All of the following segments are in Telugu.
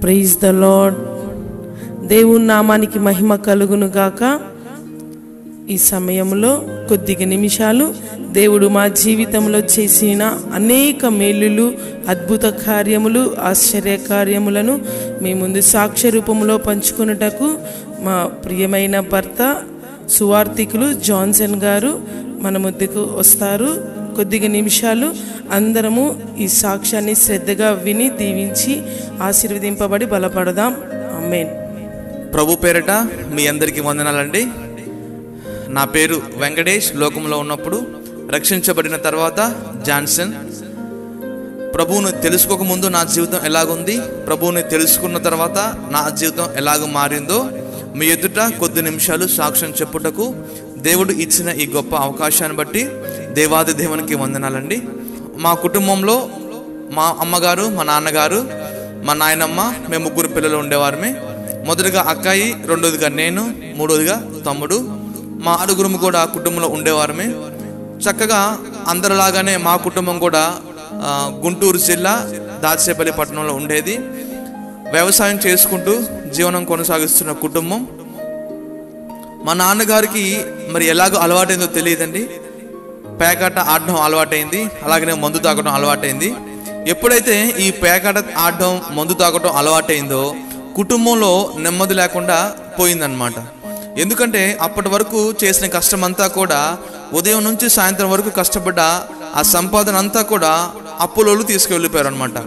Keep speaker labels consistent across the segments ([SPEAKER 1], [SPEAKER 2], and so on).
[SPEAKER 1] Praise the lord. దేవుని నామానికి మహిమ కలుగును గాక. ఈ సమయంలో కొద్దిగా నిమిషాలు దేవుడు మా జీవితంలో చేసిన అనేక మేలులు, అద్భుత కార్యములు, ఆశ్చర్య కార్యములను మీ ముందు సాక్ష్య రూపంలో పంచుకున్నటకు మా ప్రియమైన భర్త సువార్థికులు జాన్సన్ గారు మన ముందుకు వస్తారు. కొద్దిగా నిమిషాలు అందరము ఈ సాక్ష్యాన్ని శ్రద్ధగా విని దీవించి ఆశీర్వదింపబడి బలపడదాం. ఆమేన్.
[SPEAKER 2] ప్రభు పేరట మీ అందరికీ వందనాలండి. నా పేరు వెంకటేష్. లోకంలో ఉన్నప్పుడు రక్షించబడిన తర్వాత జాన్సన్. ప్రభువుని తెలుసుకోకముందు నా జీవితం ఎలాగుంది, ప్రభువుని తెలుసుకున్న తర్వాత నా జీవితం ఎలాగ మారిందో మీ ఎదుట కొద్ది నిమిషాలు సాక్ష్యం చెప్పుటకు దేవుడు ఇచ్చిన ఈ గొప్ప అవకాశాన్ని బట్టి దేవాది దేవునికి వందనాలండి. మా కుటుంబంలో మా అమ్మగారు, మా నాన్నగారు, మా నాయనమ్మ, మేము ముగ్గురు పిల్లలు ఉండేవారమే. మొదటిగా అక్కాయి, రెండోదిగా నేను, మూడోదిగా తమ్ముడు. మా ఆరుగురు కూడా కుటుంబంలో ఉండేవారమే. చక్కగా అందరిలాగానే మా కుటుంబం కూడా గుంటూరు జిల్లా దాచేపల్లి పట్టణంలో ఉండేది. వ్యవసాయం చేసుకుంటూ జీవనం కొనసాగిస్తున్న కుటుంబం. మా నాన్నగారికి మరి ఎలాగో అలవాటైందో తెలియదండి. పేకాట ఆడడం అలవాటైంది, అలాగనే మందు తాగడం అలవాటైంది. ఎప్పుడైతే ఈ పేకాట ఆడడం, మందు తాగడం అలవాటైందో కుటుంబంలో నెమ్మది లేకుండా పోయిందనమాట. ఎందుకంటే అప్పటి వరకు చేసిన కష్టం అంతా కూడా, ఉదయం నుంచి సాయంత్రం వరకు కష్టపడ్డ ఆ సంపాదన అంతా కూడా అప్పులోళ్ళు తీసుకువెళ్ళిపోయారు అనమాట.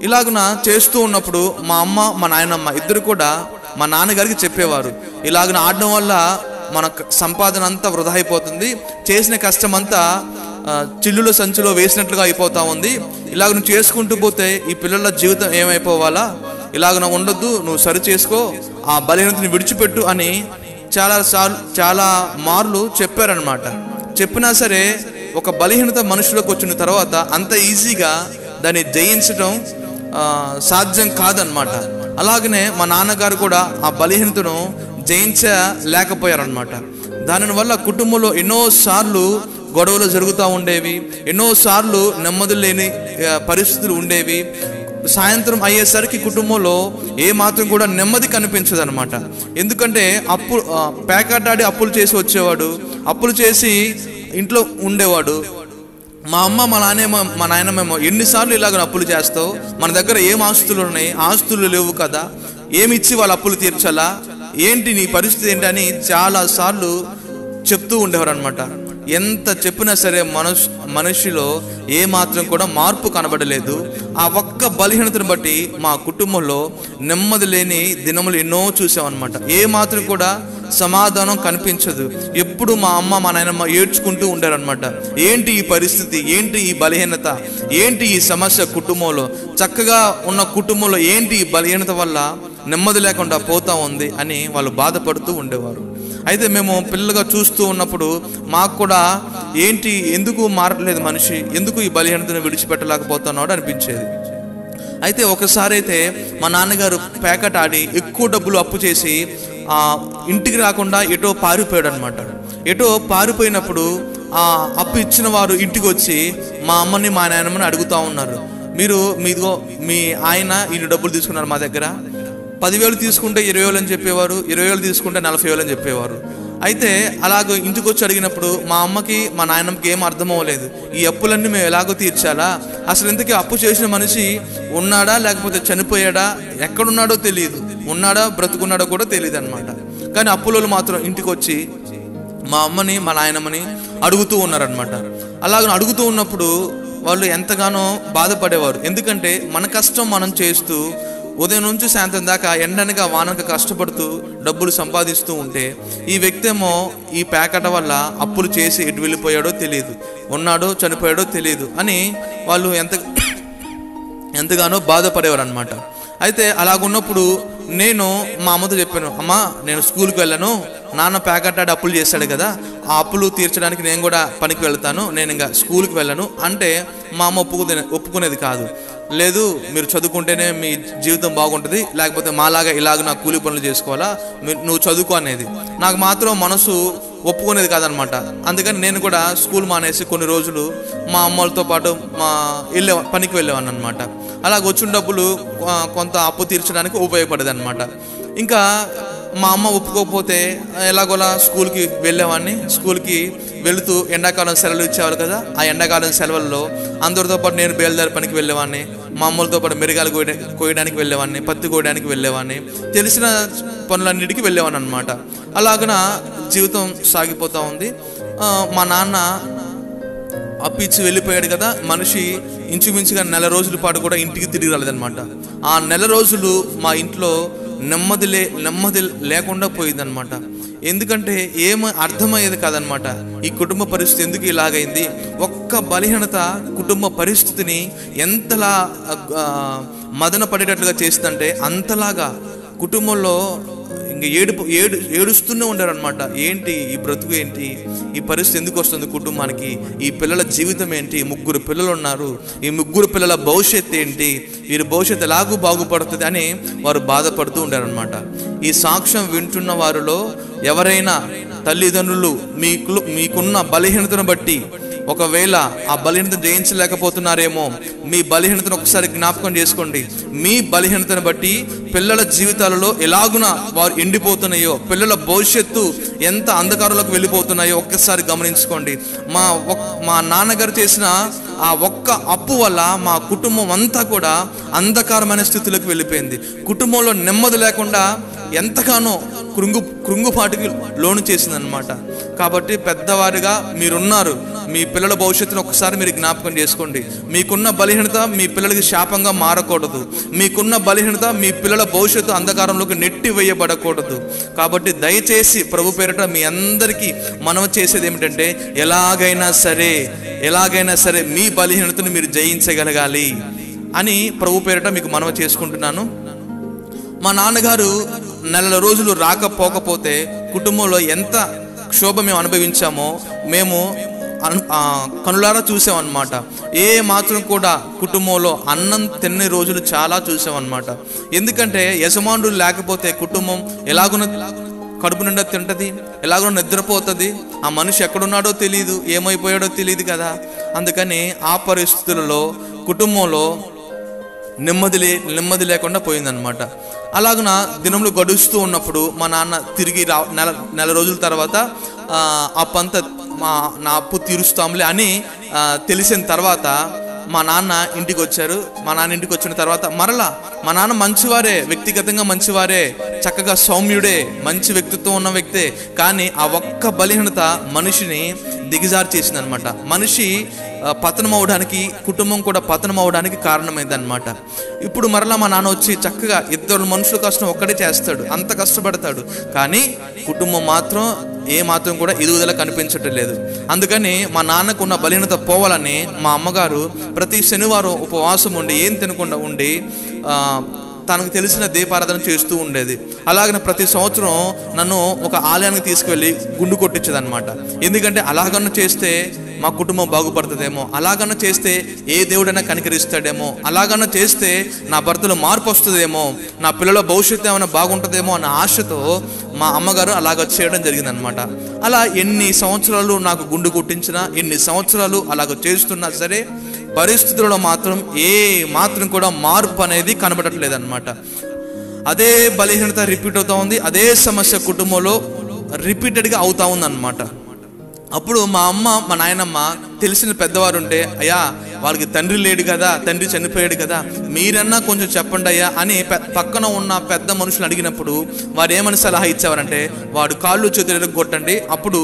[SPEAKER 2] ఇలాగున చేస్తూ ఉన్నప్పుడు మా అమ్మ, మా నాయనమ్మ ఇద్దరు కూడా మా నాన్నగారికి చెప్పేవారు, ఇలాగన ఆడడం వల్ల మన సంపాదన అంతా వృధా అయిపోతుంది, చేసిన కష్టం అంతా చిల్లుల సంచిలో వేసినట్లుగా అయిపోతా ఉంది, ఇలాగ నువ్వు చేసుకుంటూ పోతే ఈ పిల్లల జీవితం ఏమైపోవాలా, ఇలాగ ఉండొద్దు, నువ్వు సరి చేసుకో, ఆ బలహీనతని విడిచిపెట్టు అని చాలా మార్లు చెప్పారనమాట. చెప్పినా సరే ఒక బలహీనత మనుషులకు వచ్చిన తర్వాత అంత ఈజీగా దాన్ని జయించడం సాధ్యం కాదనమాట. అలాగనే మా నాన్నగారు కూడా ఆ బలహీనతను జయించలేకపోయారనమాట. దానివల్ల కుటుంబంలో ఎన్నోసార్లు గొడవలు జరుగుతూ ఉండేవి, ఎన్నోసార్లు నెమ్మది లేని పరిస్థితులు ఉండేవి. సాయంత్రం అయ్యేసరికి కుటుంబంలో ఏ మాత్రం కూడా నెమ్మది కనిపించదు అనమాట. ఎందుకంటే పేకాటాడి అప్పులు చేసి వచ్చేవాడు, అప్పులు చేసి ఇంట్లో ఉండేవాడు. మా అమ్మ, మా నాయనమేమో ఎన్నిసార్లు ఇలాగ అప్పులు చేస్తావు, మన దగ్గర ఏం ఆస్తులు ఉన్నాయి, ఆస్తులు లేవు కదా, ఏమి ఇచ్చి వాళ్ళ అప్పులు తీర్చాలా, ఏంటి నీ పరిస్థితి ఏంటి అని చాలాసార్లు చెప్తూ ఉండేవారు అనమాట. ఎంత చెప్పినా సరే మనిషిలో ఏ మాత్రం కూడా మార్పు కనబడలేదు. ఆ ఒక్క బలహీనతను బట్టి మా కుటుంబంలో నెమ్మది లేని దినములు ఎన్నో చూసామన్నమాట. ఏ మాత్రం కూడా సమాధానం కనిపించదు. ఎప్పుడు మా అమ్మ, మా నాయనమ్మ ఏడ్చుకుంటూ ఉండారనమాట. ఏంటి ఈ పరిస్థితి, ఏంటి ఈ బలహీనత, ఏంటి ఈ సమస్య కుటుంబంలో, చక్కగా ఉన్న కుటుంబంలో ఏంటి ఈ బలహీనత వల్ల నెమ్మది లేకుండా పోతా ఉంది అని వాళ్ళు బాధపడుతూ ఉండేవారు. అయితే మేము పిల్లలుగా చూస్తూ ఉన్నప్పుడు మాకు కూడా ఏంటి, ఎందుకు మారట్లేదు మనిషి, ఎందుకు ఈ బలహీనతను విడిచిపెట్టలేకపోతున్నాడు అనిపించేది. అయితే ఒకసారి అయితే మా నాన్నగారు పేకాట ఆడి ఎక్కువ డబ్బులు అప్పు చేసి ఇంటికి రాకుండా ఎటో పారిపోయాడు అనమాట. ఎటో పారిపోయినప్పుడు ఆ అప్పు ఇచ్చిన వారు ఇంటికి వచ్చి మా అమ్మని, మా నాయనమ్మని అడుగుతూ ఉన్నారు, మీ ఆయన ఇన్ని డబ్బులు తీసుకున్నారు మా దగ్గర, 10,000 తీసుకుంటే 20,000 అని చెప్పేవారు, 20,000 తీసుకుంటే 40,000 అని చెప్పేవారు. అయితే అలాగ ఇంటికి వచ్చి అడిగినప్పుడు మా అమ్మకి, మా నాయనమ్మకి ఏం అర్థం అవ్వలేదు. ఈ అప్పులన్నీ మేము ఎలాగో తీర్చాలా, అసలు ఇంతకీ అప్పు చేసిన మనిషి ఉన్నాడా లేకపోతే చనిపోయాడా, ఎక్కడున్నాడో తెలియదు, ఉన్నాడా బ్రతుకున్నాడో కూడా తెలియదు అనమాట. కానీ అప్పులలో మాత్రం ఇంటికి వచ్చి మా అమ్మని, మా నాయనమ్మని అడుగుతూ ఉన్నారనమాట. అలాగ అడుగుతూ ఉన్నప్పుడు వాళ్ళు ఎంతగానో బాధపడేవారు. ఎందుకంటే మన కష్టం మనం చేస్తూ ఉదయం నుంచి సాయంత్రం దాకా ఎండనగా వానక కష్టపడుతూ డబ్బులు సంపాదిస్తూ ఉంటే, ఈ వ్యక్తి ఏమో ఈ పేకాట వల్ల అప్పులు చేసి ఎటు వెళ్ళిపోయాడో తెలియదు, ఉన్నాడో చనిపోయాడో తెలియదు అని వాళ్ళు ఎంతగానో బాధపడేవారు అనమాట. అయితే అలాగున్నప్పుడు నేను మా అమ్మతో చెప్పాను, అమ్మ నేను స్కూల్కి వెళ్ళను, నాన్న పేకాటాడి అప్పులు చేశాడు కదా, ఆ అప్పులు తీర్చడానికి నేను కూడా పనికి వెళ్తాను, నేను ఇంకా స్కూల్కి వెళ్ళను అంటే మా అమ్మ ఒప్పుకునేది కాదు. లేదు, మీరు చదువుకుంటేనే మీ జీవితం బాగుంటుంది, లేకపోతే మాలాగా ఇలాగ నా కూలి పనులు చేసుకోవాలా, నువ్వు చదువుకో అనేది. నాకు మాత్రం మనసు ఒప్పుకునేది కాదనమాట. అందుకని నేను కూడా స్కూల్ మానేసి కొన్ని రోజులు మా అమ్మలతో పాటు పనికి వెళ్ళేవాడిని అనమాట. అలాగ వచ్చిన డబ్బులు కొంత అప్పు తీర్చడానికి ఉపయోగపడేది అనమాట. ఇంకా మా అమ్మ ఒప్పుకోకపోతే ఎలాగోలా స్కూల్కి వెళ్ళేవాడిని. స్కూల్కి వెళుతూ ఎండాకాలం సెలవులు ఇచ్చేవాళ్ళు కదా, ఆ ఎండాకాలం సెలవుల్లో అందరితో పాటు నేను బేల్దారి పనికి వెళ్ళేవాడిని. మా అమ్మలతో పాటు మిరగాయలు కోయడానికి వెళ్ళేవాడిని, పత్తి కోయడానికి వెళ్ళేవాడిని, తెలిసిన పనులన్నిటికీ వెళ్ళేవాడిని అనమాట. అలాగన జీవితం సాగిపోతూ ఉంది. మా నాన్న అప్పిచ్చి వెళ్ళిపోయాడు కదా, మనిషి ఇంచుమించుగా నెల రోజుల పాటు కూడా ఇంటికి తిరిగి రాలేదనమాట. ఆ నెల రోజులు మా ఇంట్లో నెమ్మది లేకుండా పోయిందనమాట. ఎందుకంటే ఏమో అర్థమయ్యేది కాదనమాట. ఈ కుటుంబ పరిస్థితి ఎందుకు ఇలాగైంది, ఒక్క బలహీనత కుటుంబ పరిస్థితిని ఎంతలా మదన పడేటట్లుగా చేస్తుందంటే అంతలాగా కుటుంబంలో ఇంక ఏడుస్తూనే ఉండారనమాట. ఏంటి ఈ బ్రతుకు, ఏంటి ఈ పరిస్థితి ఎందుకు వస్తుంది కుటుంబానికి, ఈ పిల్లల జీవితం ఏంటి, 3 పిల్లలు ఉన్నారు, ఈ 3 పిల్లల భవిష్యత్తు ఏంటి, వీరి భవిష్యత్తు ఎలాగూ బాగుపడుతుంది అని వారు బాధపడుతూ ఉండారనమాట. ఈ సాక్ష్యం వింటున్న వారిలో ఎవరైనా తల్లిదండ్రులు మీకున్న బలహీనతను బట్టి ఒకవేళ ఆ బలహీనతను జయించలేకపోతున్నారేమో, మీ బలహీనతను ఒకసారి జ్ఞాపకం చేసుకోండి. మీ బలహీనతను బట్టి పిల్లల జీవితాలలో ఎలాగున వారు ఎండిపోతున్నాయో, పిల్లల భవిష్యత్తు ఎంత అంధకారంలోకి వెళ్ళిపోతున్నాయో ఒక్కసారి గమనించుకోండి. మా నాన్నగారు చేసిన ఆ ఒక్క అప్పు వల్ల మా కుటుంబం అంతా కూడా అంధకారమైన స్థితిలోకి వెళ్ళిపోయింది. కుటుంబంలో నెమ్మది లేకుండా ఎంతగానో కృంగుపాటికి లోను చేసిందనమాట. కాబట్టి పెద్దవారిగా మీరున్నారు, మీ పిల్లల భవిష్యత్తును ఒకసారి మీరు జ్ఞాపకం చేసుకోండి. మీకున్న బలహీనత మీ పిల్లలకి శాపంగా మారకూడదు. మీకున్న బలహీనత మీ పిల్లల భవిష్యత్తు అంధకారంలోకి నెట్టి వేయబడకూడదు. కాబట్టి దయచేసి ప్రభు పేరిట మీ అందరికీ మనం చేసేది ఏమిటంటే ఎలాగైనా సరే మీ బలహీనతను మీరు జయించగలగాలి అని ప్రభు పేరిట మీకు మనవి చేసుకుంటున్నాను. మా నాన్నగారు నెల రోజులు రాకపోతే కుటుంబంలో ఎంత క్షోభ మేము అనుభవించామో మేము కనులారా చూసామన్నమాట. ఏ మాత్రం కూడా కుటుంబంలో అన్నం తినే రోజులు చాలా చూసామన్నమాట. ఎందుకంటే యజమానుడు లేకపోతే కుటుంబం ఎలాగున కడుపు నిండా తింటది, ఎలాగో నిద్రపోతుంది. ఆ మనిషి ఎక్కడున్నాడో తెలియదు, ఏమైపోయాడో తెలియదు కదా. అందుకని ఆ పరిస్థితులలో కుటుంబంలో నెమ్మది లేకుండా పోయిందనమాట. అలాగున దినములు గడుస్తూ ఉన్నప్పుడు మా నాన్న తిరిగి నెల రోజుల తర్వాత అప్పంతా నా అప్పు తీరుస్తాంలే అని తెలిసిన తర్వాత మా నాన్న ఇంటికి వచ్చారు. మా నాన్న ఇంటికి వచ్చిన తర్వాత మరలా మా నాన్న మంచివారే, వ్యక్తిగతంగా మంచివారే, చక్కగా సౌమ్యుడే, మంచి వ్యక్తిత్వం ఉన్న వ్యక్తే. కానీ ఆ ఒక్క బలహీనత మనిషిని దిగజారు చేసింది అనమాట. మనిషి పతనం అవడానికి, కుటుంబం కూడా పతనం అవడానికి కారణమైందనమాట. ఇప్పుడు మరలా మా నాన్న వచ్చి చక్కగా 2 మనుషుల కష్టం ఒక్కడే చేస్తాడు, అంత కష్టపడతాడు. కానీ కుటుంబం మాత్రం ఏ మాత్రం కూడా ఎదుగుదల కనిపించటం లేదు. అందుకని మా నాన్నకున్న బలహీనత పోవాలని మా అమ్మగారు ప్రతి శనివారం ఉపవాసం ఉండి ఏం తినకుండా ఉండి తనకు తెలిసిన దీపారాధన చేస్తూ ఉండేది. అలాగనే ప్రతి సంవత్సరం నన్ను ఒక ఆలయానికి తీసుకువెళ్ళి గుండు కొట్టించేది అనమాట. ఎందుకంటే అలాగన్నా చేస్తే మా కుటుంబం బాగుపడుతుందేమో, అలాగన్నా చేస్తే ఏ దేవుడైనా కనికరిస్తాడేమో, అలాగన్నా చేస్తే నా భర్తలో మార్పు వస్తుందేమో, నా పిల్లల భవిష్యత్తు ఏమైనా బాగుంటుందేమో అన్న ఆశతో మా అమ్మగారు అలాగ చేయడం జరిగిందనమాట. అలా ఎన్ని సంవత్సరాలు నాకు గుండు కొట్టించినా, ఎన్ని సంవత్సరాలు అలాగ చేస్తున్నా సరే పరిస్థితుల్లో మాత్రం ఏ మాత్రం కూడా మార్పు అనేది కనబడట్లేదు అనమాట. అదే బలహీనత రిపీట్ అవుతా ఉంది, అదే సమస్య కుటుంబంలో రిపీటెడ్గా అవుతా ఉంది అనమాట. అప్పుడు మా అమ్మ మా నాయనమ్మ తెలిసిన పెద్దవారు ఉంటే, అయ్యా వాళ్ళకి తండ్రి లేడు కదా, తండ్రి చనిపోయాడు కదా, మీరన్నా కొంచెం చెప్పండి అయ్యా అని పక్కన ఉన్న పెద్ద మనుషులు అడిగినప్పుడు వారు ఏమని సలహా ఇచ్చేవారంటే, వాడు కాళ్ళు చేతులు కొట్టండి, అప్పుడు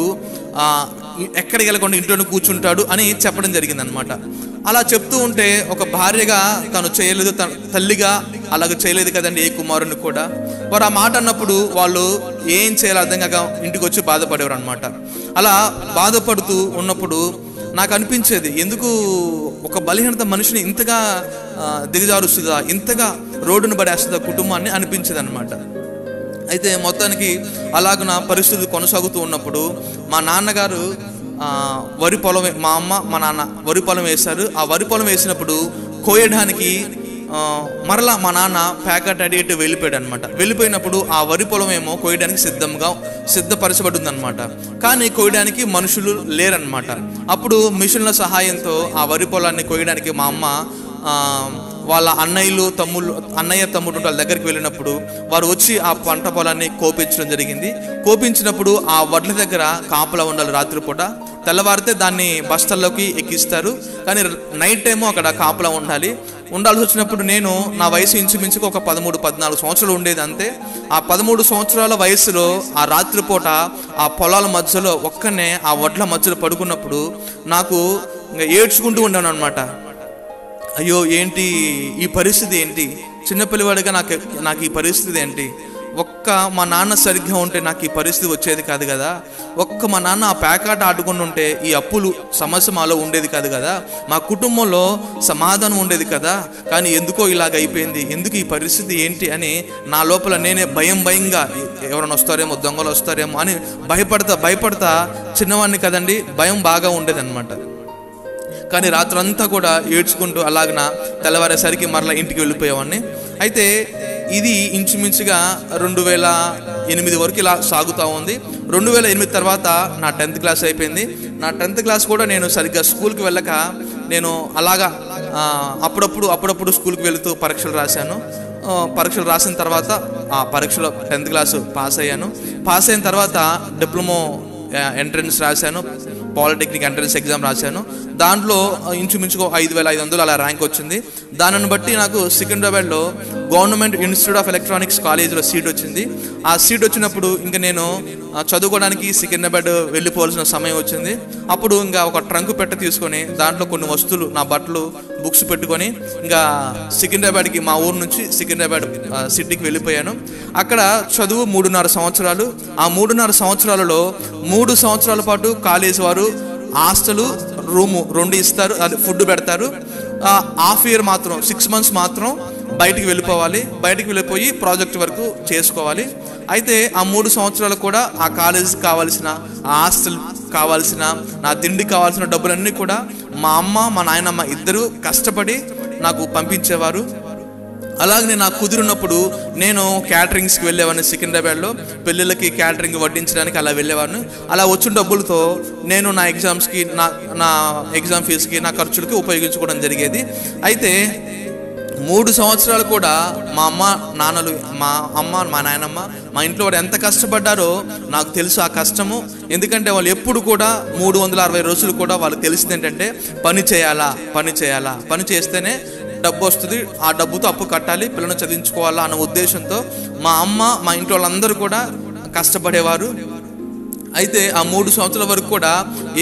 [SPEAKER 2] ఎక్కడికి వెళ్ళకుండా ఇంట్లోనే కూర్చుంటాడు అని చెప్పడం జరిగిందనమాట. అలా చెప్తూ ఉంటే ఒక భార్యగా తను చేయలేదు, తల్లిగా అలాగ చేయలేదు కదండి ఏ కుమారుని కూడా. వారు ఆ మాట అన్నప్పుడు వాళ్ళు ఏం చేయాలో అర్థం కాక ఇంటికి వచ్చి బాధపడేవారు అనమాట. అలా బాధపడుతూ ఉన్నప్పుడు నాకు అనిపించేది, ఎందుకు ఒక బలహీనత మనిషిని ఇంతగా దిగజారుస్తుందా, ఇంతగా రోడ్డును పడేస్తుందా కుటుంబాన్ని అనిపించేది అనమాట. అయితే మొత్తానికి అలాగ పరిస్థితులు కొనసాగుతూ ఉన్నప్పుడు మా నాన్నగారు వరి పొలం, మా అమ్మ మా నాన్న వరి పొలం వేశారు. ఆ వరి పొలం వేసినప్పుడు కోయడానికి మరలా మా నాన్న ప్యాకెట్ అడిగేటి వెళ్ళిపోయాడు అనమాట. వెళ్ళిపోయినప్పుడు ఆ వరి పొలం ఏమో కోయడానికి సిద్ధపరచబడిందనమాట. కానీ కోయడానికి మనుషులు లేరనమాట. అప్పుడు మిషన్ల సహాయంతో ఆ వరి పొలాన్ని కోయడానికి మా అమ్మ వాళ్ళ అన్నయ్య తమ్ముడు వాళ్ళ దగ్గరికి వెళ్ళినప్పుడు వారు వచ్చి ఆ పంట పొలాన్ని కోపించడం జరిగింది. కోపించినప్పుడు ఆ వడ్ల దగ్గర కాపలా ఉండాలి రాత్రిపూట. తెల్లవారితే దాన్ని బస్తాల్లోకి ఎక్కిస్తారు. కానీ నైట్ టైము అక్కడ కాపలా ఉండాల్సి వచ్చినప్పుడు నేను నా వయసు ఇంచుమించుకు ఒక 13-14 సంవత్సరాలు ఉండేది అంతే. ఆ 13 సంవత్సరాల వయసులో ఆ రాత్రిపూట ఆ పొలాల మధ్యలో ఒక్కనే ఆ వడ్ల మధ్యలో పడుకున్నప్పుడు నాకు ఇంకా ఏడ్చుకుంటూ ఉన్నాను అనమాట. అయ్యో ఏంటి ఈ పరిస్థితి, ఏంటి చిన్నపిల్లవాడిగా నాకు ఈ పరిస్థితి ఏంటి, మా నాన్న సరిగ్గా ఉంటే నాకు ఈ పరిస్థితి వచ్చేది కాదు కదా, మా నాన్న ఆ ప్యాకాట ఆడుకుని ఉంటే ఈ అప్పులు సమస్య మాలో ఉండేది కాదు కదా, మా కుటుంబంలో సమాధానం ఉండేది కదా, కానీ ఎందుకో ఇలాగ అయిపోయింది, ఎందుకు ఈ పరిస్థితి ఏంటి అని నా లోపల నేనే భయంగా ఎవరైనా వస్తారేమో, దొంగలు వస్తారేమో అని భయపడతా చిన్నవాడిని కదండి, భయం బాగా ఉండేది అనమాట. కానీ రాత్రంతా కూడా ఏడ్చుకుంటూ అలాగన తెల్లవారేసరికి మరలా ఇంటికి వెళ్ళిపోయేవాడిని. అయితే ఇది ఇంచుమించుగా 2008 వరకు ఇలా సాగుతూ ఉంది. 2008 తర్వాత నా 10th క్లాస్ అయిపోయింది. నా 10th క్లాస్ కూడా నేను సరిగ్గా స్కూల్కి వెళ్ళక నేను అలాగా అప్పుడప్పుడు స్కూల్కి వెళుతూ పరీక్షలు రాశాను. పరీక్షలు రాసిన తర్వాత ఆ పరీక్షలో 10th క్లాస్ పాస్ అయ్యాను. పాస్ అయిన తర్వాత డిప్లొమా ఎంట్రన్స్ రాశాను, పాలిటెక్నిక్ ఎంట్రన్స్ ఎగ్జామ్ రాశాను. దాంట్లో ఇంచుమించుగా 5500 అలా ర్యాంక్ వచ్చింది. దానిని బట్టి నాకు సికింద్రాబాద్లో గవర్నమెంట్ ఇన్స్టిట్యూట్ ఆఫ్ ఎలక్ట్రానిక్స్ కాలేజ్లో సీట్ వచ్చింది. ఆ సీట్ వచ్చినప్పుడు ఇంకా నేను చదువుకోవడానికి సికింద్రాబాద్ వెళ్ళిపోవాల్సిన సమయం వచ్చింది. అప్పుడు ఇంకా ఒక ట్రంక్ పెట్ట తీసుకొని దాంట్లో కొన్ని వస్తువులు, నా బట్టలు, బుక్స్ పెట్టుకొని ఇంకా సికింద్రాబాద్కి, మా ఊరు నుంచి సికింద్రాబాద్ సిటీకి వెళ్ళిపోయాను. అక్కడ చదువు 3.5 సంవత్సరాలు. ఆ 3.5 సంవత్సరాలలో 3 సంవత్సరాల పాటు కాలేజ్ వారు హాస్టలు, రూము 2 ఇస్తారు, అది ఫుడ్ పెడతారు. హాఫ్ ఇయర్ మాత్రం 6 months మాత్రం బయటికి వెళ్ళిపోయి ప్రాజెక్ట్ వరకు చేసుకోవాలి. అయితే ఆ 3 సంవత్సరాలు కూడా ఆ కాలేజీకి కావాల్సిన, ఆ హాస్టల్ కావాల్సిన, నా తిండికి కావాల్సిన డబ్బులన్నీ కూడా మా అమ్మ, మా నాయనమ్మ ఇద్దరు కష్టపడి నాకు పంపించేవారు. అలాగే నాకు కుదిరినప్పుడు నేను క్యాటరింగ్స్కి వెళ్ళేవాడిని. సికింద్రాబాద్లో పెళ్ళిళ్ళకి క్యాటరింగ్ వడ్డించడానికి అలా వెళ్ళేవాడిని. అలా వచ్చిన డబ్బులతో నేను నా ఎగ్జామ్స్కి, నా ఎగ్జామ్ ఫీజుకి, నా ఖర్చులకి ఉపయోగించుకోవడం జరిగేది. అయితే 3 సంవత్సరాలు కూడా మా అమ్మ, మా నాయనమ్మ, మా ఇంట్లో వారు ఎంత కష్టపడ్డారో నాకు తెలుసు ఆ కష్టము. ఎందుకంటే వాళ్ళు ఎప్పుడు కూడా 360 రోజులు కూడా వాళ్ళకి తెలిసింది ఏంటంటే పని చేయాలా, పని చేస్తేనే డబ్బు వస్తుంది, ఆ డబ్బుతో అప్పు కట్టాలి, పిల్లలను చదివించుకోవాలా అన్న ఉద్దేశంతో మా అమ్మ, మా ఇంట్లో వాళ్ళందరూ కూడా కష్టపడేవారు. అయితే ఆ 3 సంవత్సరాల వరకు కూడా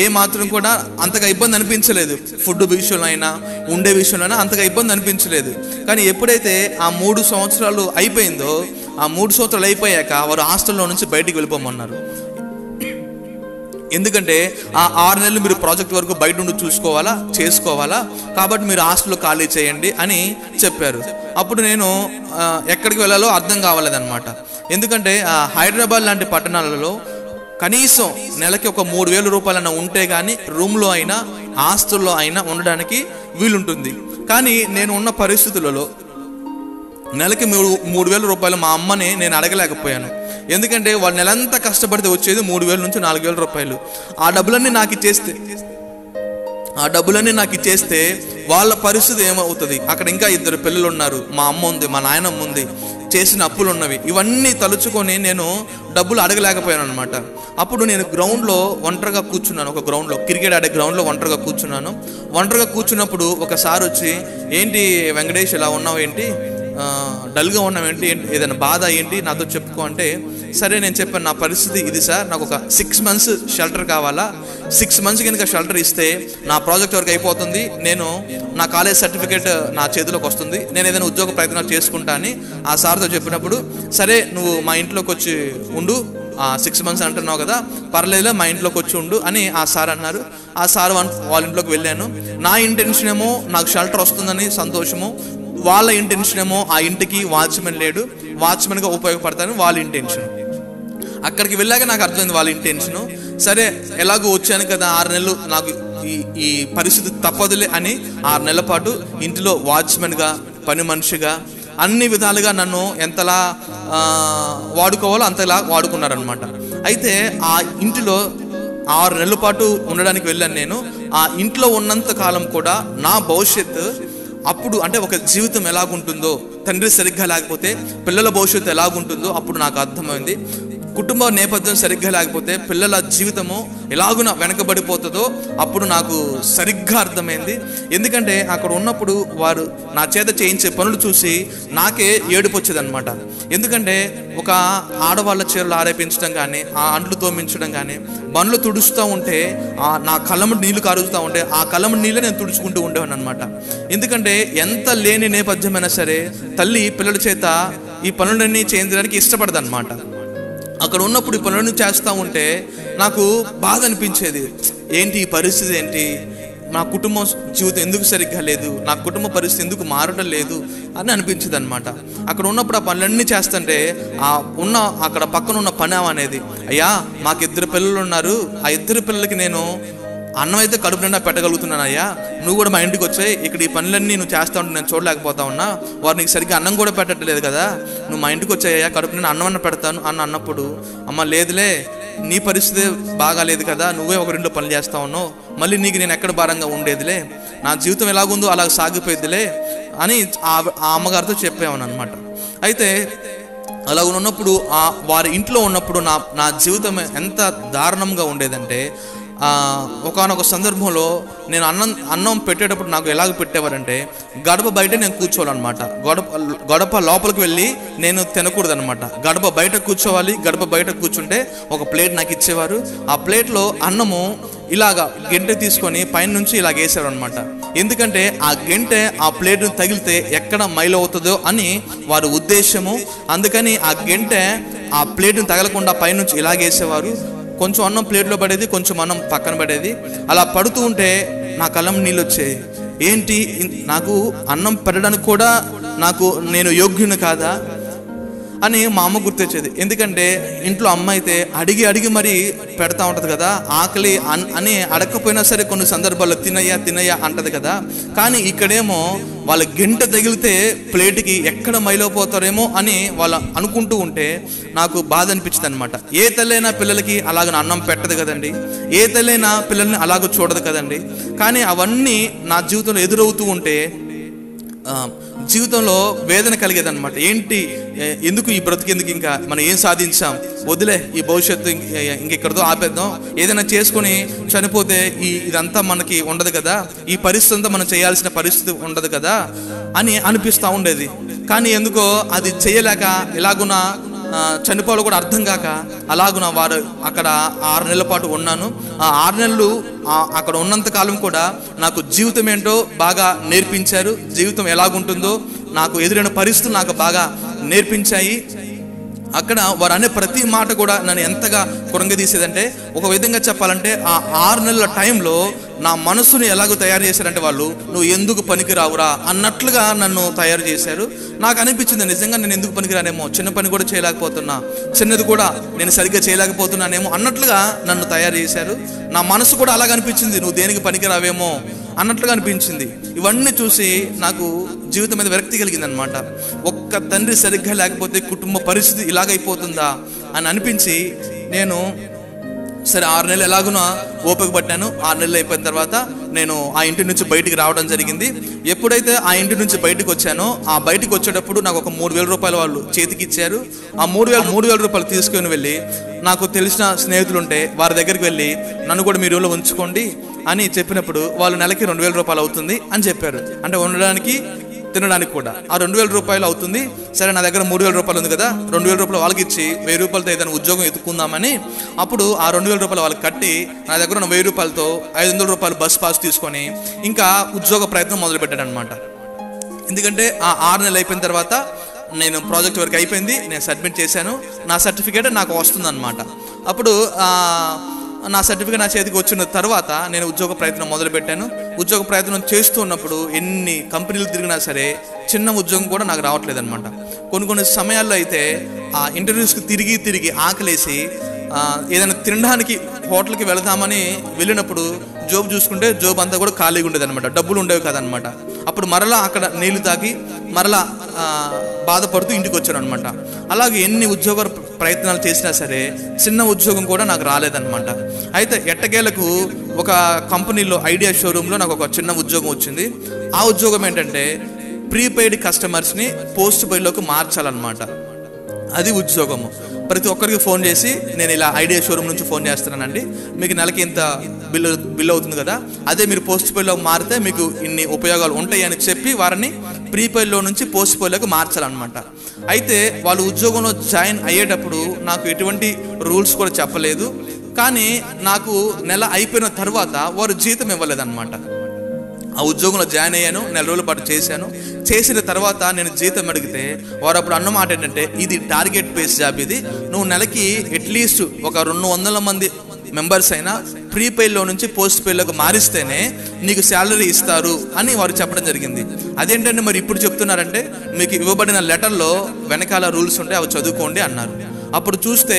[SPEAKER 2] ఏ మాత్రం కూడా అంతగా ఇబ్బంది అనిపించలేదు. ఫుడ్ విషయంలో అయినా, ఉండే విషయంలో అయినా అంతగా ఇబ్బంది అనిపించలేదు. కానీ ఎప్పుడైతే ఆ 3 సంవత్సరాలు అయిపోయిందో, ఆ 3 సంవత్సరాలు అయిపోయాక వారు హాస్టల్లో నుంచి బయటికి వెళ్ళిపోమన్నారు. ఎందుకంటే ఆ 6 నెలలు మీరు ప్రాజెక్ట్ వరకు బయట ఉండి చేసుకోవాలా, కాబట్టి మీరు హాస్టల్లో ఖాళీ చేయండి అని చెప్పారు. అప్పుడు నేను ఎక్కడికి వెళ్ళాలో అర్థం కావాలేదన్నమాట. ఎందుకంటే హైదరాబాద్ లాంటి పట్టణాలలో కనీసం నెలకి ఒక 3000 రూపాయలన్నా ఉంటే కానీ రూమ్లో అయినా, హాస్టల్లో అయినా ఉండడానికి వీలుంటుంది. కానీ నేను ఉన్న పరిస్థితులలో నెలకి 3000 రూపాయలు మా అమ్మని నేను అడగలేకపోయాను. ఎందుకంటే వాళ్ళు నెలంతా కష్టపడితే వచ్చేది 3000 నుంచి 4000 రూపాయలు. ఆ డబ్బులన్నీ నాకు ఇచ్చేస్తే వాళ్ళ పరిస్థితి ఏమవుతుంది? అక్కడ ఇంకా 2 పిల్లలు ఉన్నారు, మా అమ్మ ఉంది, మా నాయనమ్మ ఉంది, చేసిన అప్పులు ఉన్నవి. ఇవన్నీ తలుచుకొని నేను డబ్బులు అడగలేకపోయాను అనమాట. అప్పుడు నేను గ్రౌండ్లో ఒంటరిగా కూర్చున్నాను. ఒక గ్రౌండ్లో, క్రికెట్ ఆడే గ్రౌండ్లో ఒంటరిగా కూర్చున్నాను. ఒంటరిగా కూర్చున్నప్పుడు ఒకసారి వచ్చి, ఏంటి వెంకటేష్ ఇలా ఉన్నావు, ఏంటి డల్గా ఉన్నావేంటి, ఏదైనా బాధ ఏంటి నాతో చెప్పుకో అంటే, సరే నేను చెప్పాను, నా పరిస్థితి ఇది సార్, నాకు ఒక 6 months షెల్టర్ కావాలా, 6 months కనుక షెల్టర్ ఇస్తే నా ప్రాజెక్ట్ వరకు అయిపోతుంది, నేను నా కాలేజ్ సర్టిఫికేట్ నా చేతిలోకి వస్తుంది, నేను ఏదైనా ఉద్యోగ ప్రయత్నాలు చేసుకుంటా అని ఆ సార్తో చెప్పినప్పుడు, సరే నువ్వు మా ఇంట్లోకి వచ్చి ఉండు, 6 months అంటున్నావు కదా, పర్లేదులే మా ఇంట్లోకి వచ్చి ఉండు అని ఆ సార్ అన్నారు. ఆ సార్ వాళ్ళ ఇంట్లోకి వెళ్ళాను. నా ఇంటెన్షన్ ఏమో నాకు షెల్టర్ వస్తుందని సంతోషము, వాళ్ళ ఇంటెన్షన్ ఏమో ఆ ఇంటికి వాచ్మెన్ లేడు, వాచ్మెన్గా ఉపయోగపడతాను వాళ్ళ ఇంటెన్షన్. అక్కడికి వెళ్ళాక నాకు అర్థమైంది వాళ్ళ ఇంటెన్షను. సరే ఎలాగో వచ్చాను కదా, 6 నెలలు నాకు ఈ పరిస్థితి తప్పదులే అని 6 నెలల పాటు ఇంటిలో వాచ్మెన్గా పని మనిషిగా, అన్ని విధాలుగా నన్ను ఎంతలా వాడుకోవాలో అంతలా వాడుకున్నారనమాట. అయితే ఆ ఇంటిలో 6 నెలల పాటు ఉండడానికి వెళ్ళాను నేను. ఆ ఇంట్లో ఉన్నంత కాలం కూడా నా భవిష్యత్తు అప్పుడు, అంటే ఒక జీవితం ఎలాగుంటుందో, తండ్రి సరిగ్గా లేకపోతే పిల్లల భవిష్యత్తు ఎలాగుంటుందో అప్పుడు నాకు అర్థమైంది. కుటుంబ నేపథ్యం సరిగ్గా లేకపోతే పిల్లల జీవితము ఎలాగున వెనకబడిపోతుందో అప్పుడు నాకు సరిగ్గా అర్థమైంది. ఎందుకంటే అక్కడ ఉన్నప్పుడు వారు నా చేత చేయించే పనులు చూసి నాకే ఏడుపు వచ్చేదన్నమాట. ఎందుకంటే ఒక ఆడవాళ్ళ చీరలు ఆరేపించడం కానీ, ఆ అంట్లు తోమించడం కానీ, బండ్లు తుడుస్తూ ఉంటే నా కళ్ళము నీళ్లు కారుస్తూ ఉంటే ఆ కళ్ళము నీళ్ళే నేను తుడుచుకుంటూ ఉండేవాను అనమాట. ఎందుకంటే ఎంత లేని నేపథ్యమైనా సరే తల్లి పిల్లల చేత ఈ పనులన్నీ చేయించడానికి ఇష్టపడదు అనమాట. అక్కడ ఉన్నప్పుడు ఈ పనులను చేస్తూ ఉంటే నాకు బాధ అనిపించేది. ఏంటి ఈ పరిస్థితి, ఏంటి నా కుటుంబం జీవితం ఎందుకు సరిగ్గా లేదు, నా కుటుంబ పరిస్థితి ఎందుకు మారడం లేదు అని అనిపించింది అనమాట. అక్కడ ఉన్నప్పుడు ఆ పనులన్నీ చేస్తుంటే అక్కడ పక్కన ఉన్న పని అనేది, అయ్యా మాకు 2 పిల్లలు ఉన్నారు, ఆ 2 పిల్లలకి నేను అన్నం అయితే కడుపు నిండా పెట్టగలుగుతున్నాను అయ్యా, నువ్వు కూడా మా ఇంటికి వచ్చాయి, ఇక్కడ ఈ పనులన్నీ నువ్వు చేస్తూ ఉంటే నేను చూడలేకపోతా ఉన్నా, వారు నీకు సరిగ్గా అన్నం కూడా పెట్టట్లేదు కదా, నువ్వు మా ఇంటికి వచ్చాయ్యా, కడుపు నిండా అన్నం అన్న పెడతాను అన్నప్పుడు, అమ్మ లేదులే నీ పరిస్థితి బాగాలేదు కదా, నువ్వే ఒక 2 పనులు చేస్తా ఉన్నావు, మళ్ళీ నీకు నేను ఎక్కడ భారంగా ఉండేదిలే, నా జీవితం ఎలాగుందో అలా సాగిపోయిద్దిలే అని ఆ అమ్మగారితో చెప్పామని అనమాట. అయితే అలా ఉన్నప్పుడు వారి ఇంట్లో ఉన్నప్పుడు నా జీవితం ఎంత దారుణంగా ఉండేదంటే, ఒకానొక సందర్భంలో నేను అన్నం పెట్టేటప్పుడు నాకు ఎలాగ పెట్టేవారంటే గడప బయట నేను కూర్చోవాలన్నమాట. గడప లోపలికి వెళ్ళి నేను తినకూడదు అనమాట. గడప బయట కూర్చోవాలి. గడప బయట కూర్చుంటే ఒక ప్లేట్ నాకు ఇచ్చేవారు. ఆ ప్లేట్లో అన్నము ఇలాగా గెంటె తీసుకొని పైన నుంచి ఇలాగ వేసేవారు అనమాట. ఎందుకంటే ఆ గెంటె ఆ ప్లేట్ను తగిలితే ఎక్కడ మైలు అవుతుందో అని వారి ఉద్దేశము. అందుకని ఆ గెంటె ఆ ప్లేట్ను తగలకుండా పైనుంచి ఇలాగేసేవారు. కొంచెం అన్నం ప్లేట్లో పడేది, కొంచెం అన్నం పక్కన పడేది. అలా పడుతూ ఉంటే నా కళ్ళం నీళ్ళు వచ్చాయి. ఏంటి, నాకు అన్నం పెట్టడానికి కూడా నేను యోగ్యుని కాదా అని మా అమ్మ గుర్తొచ్చేది. ఎందుకంటే ఇంట్లో అమ్మ అయితే అడిగి మరీ పెడతా ఉంటుంది కదా, ఆకలి అని అడగకపోయినా సరే కొన్ని సందర్భాల్లో తినయ్యా అంటది కదా. కానీ ఇక్కడేమో వాళ్ళ గంట తగిలితే ప్లేట్కి ఎక్కడ మైలోపోతారేమో అని వాళ్ళు అనుకుంటూ ఉంటే నాకు బాధ అనిపించింది అనమాట. ఏ తల్లైనా పిల్లలకి అలాగ అన్నం పెట్టదు కదండి, ఏ తల్లైనా పిల్లల్ని అలాగ చూడదు కదండి. కానీ అవన్నీ నా జీవితంలో ఎదురవుతూ ఉంటే జీవితంలో వేదన కలిగేదన్నమాట. ఏంటి, ఎందుకు ఈ బ్రతికెందుకు, ఇంకా మనం ఏం సాధించాం, వదిలే ఈ భవిష్యత్తు ఇంకెక్కడితో ఆపేద్దాం, ఏదైనా చేసుకొని చనిపోతే ఇదంతా మనకి ఉండదు కదా, ఈ పరిస్థితి అంతా మనం చేయాల్సిన పరిస్థితి ఉండదు కదా అని అనిపిస్తూ ఉండేది. కానీ ఎందుకో అది చేయలేక ఇలాగున చనిపోవాలి కూడా అర్థం కాక అలాగున వారు అక్కడ 6 నెలల పాటు ఉన్నాను. ఆ 6 నెలలు అక్కడ ఉన్నంత కాలం కూడా నాకు జీవితం ఏంటో బాగా నేర్పించారు. జీవితం ఎలాగుంటుందో నాకు ఎదురైన పరిస్థితులు నాకు బాగా నేర్పించాయి. అక్కడ వారు అనే ప్రతి మాట కూడా నన్ను ఎంతగా కురంగదీసేదంటే, ఒక విధంగా చెప్పాలంటే ఆ 6 నెలల టైంలో నా మనసుని ఎలాగో తయారు చేశారంటే వాళ్ళు, నువ్వు ఎందుకు పనికిరావురా అన్నట్లుగా నన్ను తయారు చేశారు. నాకు అనిపించింది నిజంగా నేను ఎందుకు పనికిరానేమో, చిన్న పని కూడా చేయలేకపోతున్నా, చిన్నది కూడా నేను సరిగ్గా చేయలేకపోతున్నానేమో అన్నట్లుగా నన్ను తయారు చేశారు. నా మనసు కూడా అలాగ అనిపించింది, నువ్వు దేనికి పనికిరావేమో అన్నట్లుగా అనిపించింది. ఇవన్నీ చూసి నాకు జీవితం మీద విరక్తి కలిగిందనమాట. ఒక్క తండ్రి సరిగ్గా లేకపోతే కుటుంబ పరిస్థితి ఇలాగైపోతుందా అని అనిపించి నేను సరే 6 నెలలు ఎలాగునో ఓపిక పట్టాను. 6 నెలలు అయిపోయిన తర్వాత నేను ఆ ఇంటి నుంచి బయటికి రావడం జరిగింది. ఎప్పుడైతే ఆ ఇంటి నుంచి బయటకు వచ్చానో, ఆ బయటకు వచ్చేటప్పుడు నాకు ఒక 3,000 రూపాయలు వాళ్ళు చేతికి ఇచ్చారు. ఆ 3,000 రూపాయలు తీసుకొని వెళ్ళి నాకు తెలిసిన స్నేహితులు ఉంటే వారి దగ్గరికి వెళ్ళి నన్ను కూడా మీ రూమ్లో ఉంచుకోండి అని చెప్పినప్పుడు వాళ్ళు నెలకి 2,000 రూపాయలు అవుతుంది అని చెప్పారు. అంటే ఉండడానికి తినడానికి కూడా ఆ 2,000 రూపాయలు అవుతుంది. సరే, నా దగ్గర 3,000 రూపాయలు ఉంది కదా, 2,000 రూపాయలు వాళ్ళకి ఇచ్చి 1,000 రూపాయలతో ఏదైనా ఉద్యోగం ఎత్తుకుందామని అప్పుడు ఆ 2,000 రూపాయలు వాళ్ళకి కట్టి నా దగ్గర ఉన్న 1,000 రూపాయలతో 500 రూపాయలు బస్ పాస్ తీసుకొని ఇంకా ఉద్యోగ ప్రయత్నం మొదలుపెట్టాను అనమాట. ఎందుకంటే ఆ 6 నెలలు అయిపోయిన తర్వాత నేను ప్రాజెక్ట్ వర్క్ అయిపోయింది, నేను సబ్మిట్ చేశాను, నా సర్టిఫికేట్ నాకు వస్తుందన్నమాట. అప్పుడు నా సర్టిఫికేట్ నా చేతికి వచ్చిన తర్వాత నేను ఉద్యోగ ప్రయత్నం మొదలుపెట్టాను. ఉద్యోగ ప్రయత్నం చేస్తూ ఉన్నప్పుడు ఎన్ని కంపెనీలు తిరిగినా సరే చిన్న ఉద్యోగం కూడా నాకు రావట్లేదు అనమాట. కొన్ని సమయాల్లో అయితే ఆ ఇంటర్వ్యూస్కి తిరిగి ఆకలేసి ఏదైనా తినడానికి హోటల్కి వెళదామని వెళ్ళినప్పుడు జోబు చూసుకుంటే జోబు అంతా కూడా ఖాళీగా ఉండేది అనమాట, డబ్బులు ఉండేవి కదనమాట. అప్పుడు మరలా అక్కడ నీళ్లు తాగి మరలా బాధపడుతూ ఇంటికి వచ్చాను అనమాట. అలాగే ఎన్ని ఉద్యోగ ప్రయత్నాలు చేసినా సరే చిన్న ఉద్యోగం కూడా నాకు రాలేదన్నమాట. అయితే ఎట్టకేలకు ఒక కంపెనీలో ఐడియా షోరూంలో నాకు ఒక చిన్న ఉద్యోగం వచ్చింది. ఆ ఉద్యోగం ఏంటంటే ప్రీపెయిడ్ కస్టమర్స్ని పోస్ట్ పెయిడ్లోకి మార్చాలన్నమాట. అది ఉద్యోగము. ప్రతి ఒక్కరికి ఫోన్ చేసి నేను ఇలా ఐడియా షోరూమ్ నుంచి ఫోన్ చేస్తున్నానండి, మీకు నెలకి ఇంత బిల్లు అవుతుంది కదా, అదే మీరు పోస్ట్ పెయిడ్లో మారితే మీకు ఇన్ని ఉపయోగాలు ఉంటాయి అని చెప్పి వారిని ప్రీపెయిడ్లో నుంచి పోస్ట్ పెయిడ్లోకి మార్చాలన్నమాట. అయితే వాళ్ళు ఉద్యోగంలో జాయిన్ అయ్యేటప్పుడు నాకు ఎటువంటి రూల్స్ కూడా చెప్పలేదు. కానీ నాకు నెల అయిపోయిన తర్వాత వారు జీతం ఇవ్వలేదన్నమాట. ఆ ఉద్యోగంలో జాయిన్ అయ్యాను, నెల రోజుల పాటు చేసిన తర్వాత నేను జీతం అడిగితే వారు అప్పుడు అన్నమాట ఏంటంటే, ఇది టార్గెట్ బేస్ జాబ్, ఇది నువ్వు నెలకి అట్లీస్ట్ ఒక 200 మంది మెంబర్స్ అయినా ప్రీపెయిడ్లో నుంచి పోస్ట్ పెయిడ్లోకి మారిస్తేనే నీకు శాలరీ ఇస్తారు అని వారు చెప్పడం జరిగింది. అదేంటంటే మరి ఇప్పుడు చెప్తున్నారంటే, మీకు ఇవ్వబడిన లెటర్లో వెనకాల రూల్స్ ఉంటాయి, అవి చదువుకోండి అన్నారు. అప్పుడు చూస్తే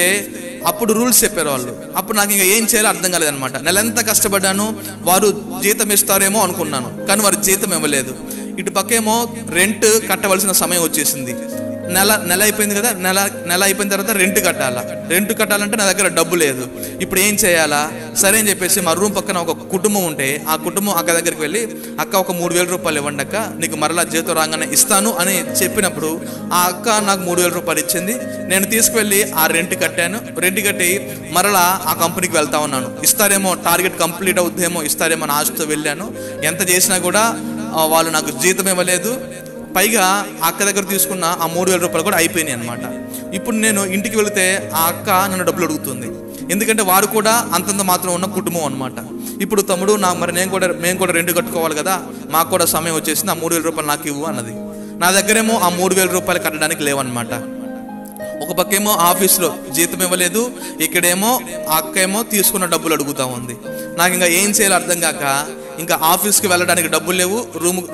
[SPEAKER 2] అప్పుడు రూల్స్ చెప్పారు వాళ్ళు. అప్పుడు నాకు ఇంకా ఏం చేయాలో అర్థం కాలేదనమాట. నెలంతా కష్టపడ్డాను, వారు జీతం ఇస్తారేమో అనుకున్నాను, కానీ వారు జీతం ఇవ్వలేదు. ఇటు పక్కేమో రెంట్ కట్టవలసిన సమయం వచ్చేసింది. నెల అయిపోయింది కదా, నెల అయిపోయిన తర్వాత రెంట్ కట్టాలంటే నా దగ్గర డబ్బు లేదు. ఇప్పుడు ఏం చేయాలా? సరే అని చెప్పేసి మా రూమ్ పక్కన ఒక కుటుంబం ఉంటే ఆ కుటుంబం అక్క దగ్గరికి వెళ్ళి, అక్క ఒక 3,000 రూపాయలు ఇవ్వండి అక్క, నీకు మరలా జీతం రాగానే ఇస్తాను అని చెప్పినప్పుడు ఆ అక్క నాకు 3,000 రూపాయలు ఇచ్చింది. నేను తీసుకువెళ్ళి ఆ రెంట్ కట్టి మరలా ఆ కంపెనీకి వెళ్తా ఉన్నాను. ఇస్తారేమో, టార్గెట్ కంప్లీట్ అవుతుందేమో ఇస్తారేమో అని ఆశతో వెళ్ళాను. ఎంత చేసినా కూడా వాళ్ళు నాకు జీతం ఇవ్వలేదు. పైగా అక్క దగ్గర తీసుకున్న ఆ 3,000 రూపాయలు కూడా అయిపోయినాయి అనమాట. ఇప్పుడు నేను ఇంటికి వెళితే ఆ అక్క నన్ను డబ్బులు అడుగుతుంది. ఎందుకంటే వారు కూడా అంతంత మాత్రం ఉన్న కుటుంబం అనమాట. ఇప్పుడు తమ్ముడు మరి మేము కూడా రెంట్ కట్టుకోవాలి కదా, మాకు కూడా సమయం వచ్చేసింది, ఆ 3,000 రూపాయలు నాకు ఇవ్వు అన్నది. నా దగ్గరేమో ఆ 3,000 రూపాయలు కట్టడానికి లేవన్నమాట. ఒక పక్కేమో ఆఫీస్లో జీతం ఇవ్వలేదు, ఇక్కడేమో ఆ అక్క ఏమో తీసుకున్న డబ్బులు అడుగుతూ ఉంది. నాకు ఇంకా ఏం చేయాలో అర్థం కాక, ఇంకా ఆఫీస్కి వెళ్ళడానికి డబ్బులు లేవు,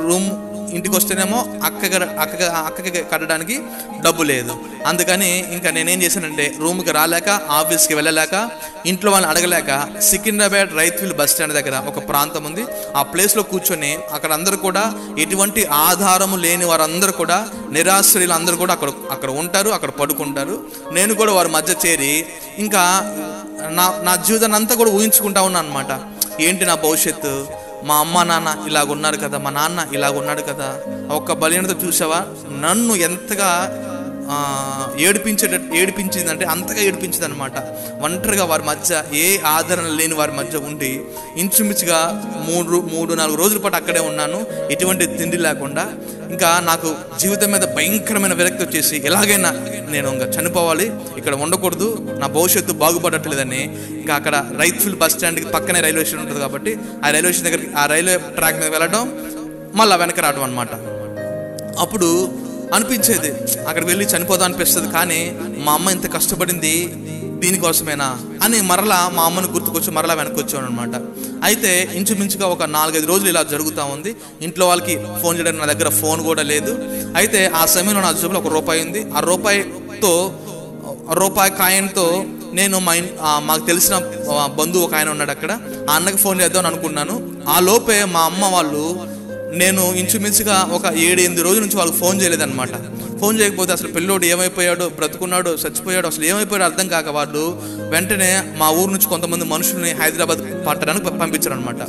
[SPEAKER 2] రూమ్ ఇంటికి వస్తేనేమో అక్కకి కట్టడానికి డబ్బు లేదు. అందుకని ఇంకా నేనేం చేశానంటే, రూమ్కి రాలేక, ఆఫీస్కి వెళ్ళలేక, ఇంట్లో వాళ్ళని అడగలేక, సికింద్రాబాద్ రైతుల్ బస్ స్టాండ్ దగ్గర ఒక ప్రాంతం ఉంది, ఆ ప్లేస్లో కూర్చొని అక్కడ అందరూ కూడా ఎటువంటి ఆధారము లేని వారందరూ కూడా, నిరాశ్రయులు అందరూ కూడా అక్కడ ఉంటారు, అక్కడ పడుకుంటారు. నేను కూడా వారి మధ్య చేరి ఇంకా నా జీవితాన్ని అంతా కూడా ఊహించుకుంటా ఉన్నాను అనమాట. ఏంటి నా భవిష్యత్తు, మా అమ్మ నాన్న ఇలాగున్నారు కదా, మా నాన్న ఇలాగున్నాడు కదా, ఒక్క బలహీనత చూసావా, నన్ను ఎంతగా ఏడిపించిందంటే అంతగా ఏడిపించింది అనమాట. ఒంటరిగా వారి మధ్య, ఏ ఆదరణ లేని వారి మధ్య ఉండి ఇంచుమించుగా 3-4 రోజుల పాటు అక్కడే ఉన్నాను, ఎటువంటి తిండి లేకుండా. ఇంకా నాకు జీవితం మీద భయంకరమైన విరక్తి వచ్చేసి, ఎలాగైనా నేను ఇంకా చనిపోవాలి, ఇక్కడ ఉండకూడదు, నా భవిష్యత్తు బాగుపడట్లేదని ఇంకా అక్కడ రైతుల్ బస్ స్టాండ్కి పక్కనే రైల్వే స్టేషన్ ఉంటుంది కాబట్టి ఆ రైల్వే స్టేషన్ దగ్గరికి, ఆ రైల్వే ట్రాక్ మీద వెళ్ళడం, మళ్ళీ వెనక రావడం అనమాట. అప్పుడు అనిపించేది అక్కడికి వెళ్ళి చనిపోదాం అనిపిస్తుంది, కానీ మా అమ్మ ఇంత కష్టపడింది దీనికోసమేనా అని మరలా మా అమ్మను గుర్తుకొచ్చి మరలా వెనక్కి వచ్చాను అనమాట. అయితే ఇంచుమించుగా ఒక 4-5 రోజులు ఇలా జరుగుతూ ఉంది. ఇంట్లో వాళ్ళకి ఫోన్ చేయడానికి నా దగ్గర ఫోన్ కూడా లేదు. అయితే ఆ సమయంలో నా జేబులో ₹1 ఉంది. ఆ రూపాయి కాయిన్తో నేను మాకు తెలిసిన బంధువు ఒక ఆయన ఉన్నాడు అక్కడ, ఆ అన్నకి ఫోన్ చేద్దామని అనుకున్నాను. ఆ లోపే మా అమ్మ వాళ్ళు, నేను ఇంచుమించుగా ఒక 7-8 రోజుల నుంచి వాళ్ళకి ఫోన్ చేయలేదన్నమాట. ఫోన్ చేయకపోతే అసలు పిల్లోడు ఏమైపోయాడు, బ్రతుకున్నాడు, చచ్చిపోయాడు, అసలు ఏమైపోయాడు అర్థం కాక వాళ్ళు వెంటనే మా ఊరు నుంచి కొంతమంది మనుషుల్ని హైదరాబాద్ పట్టడానికి పంపించారు అనమాట.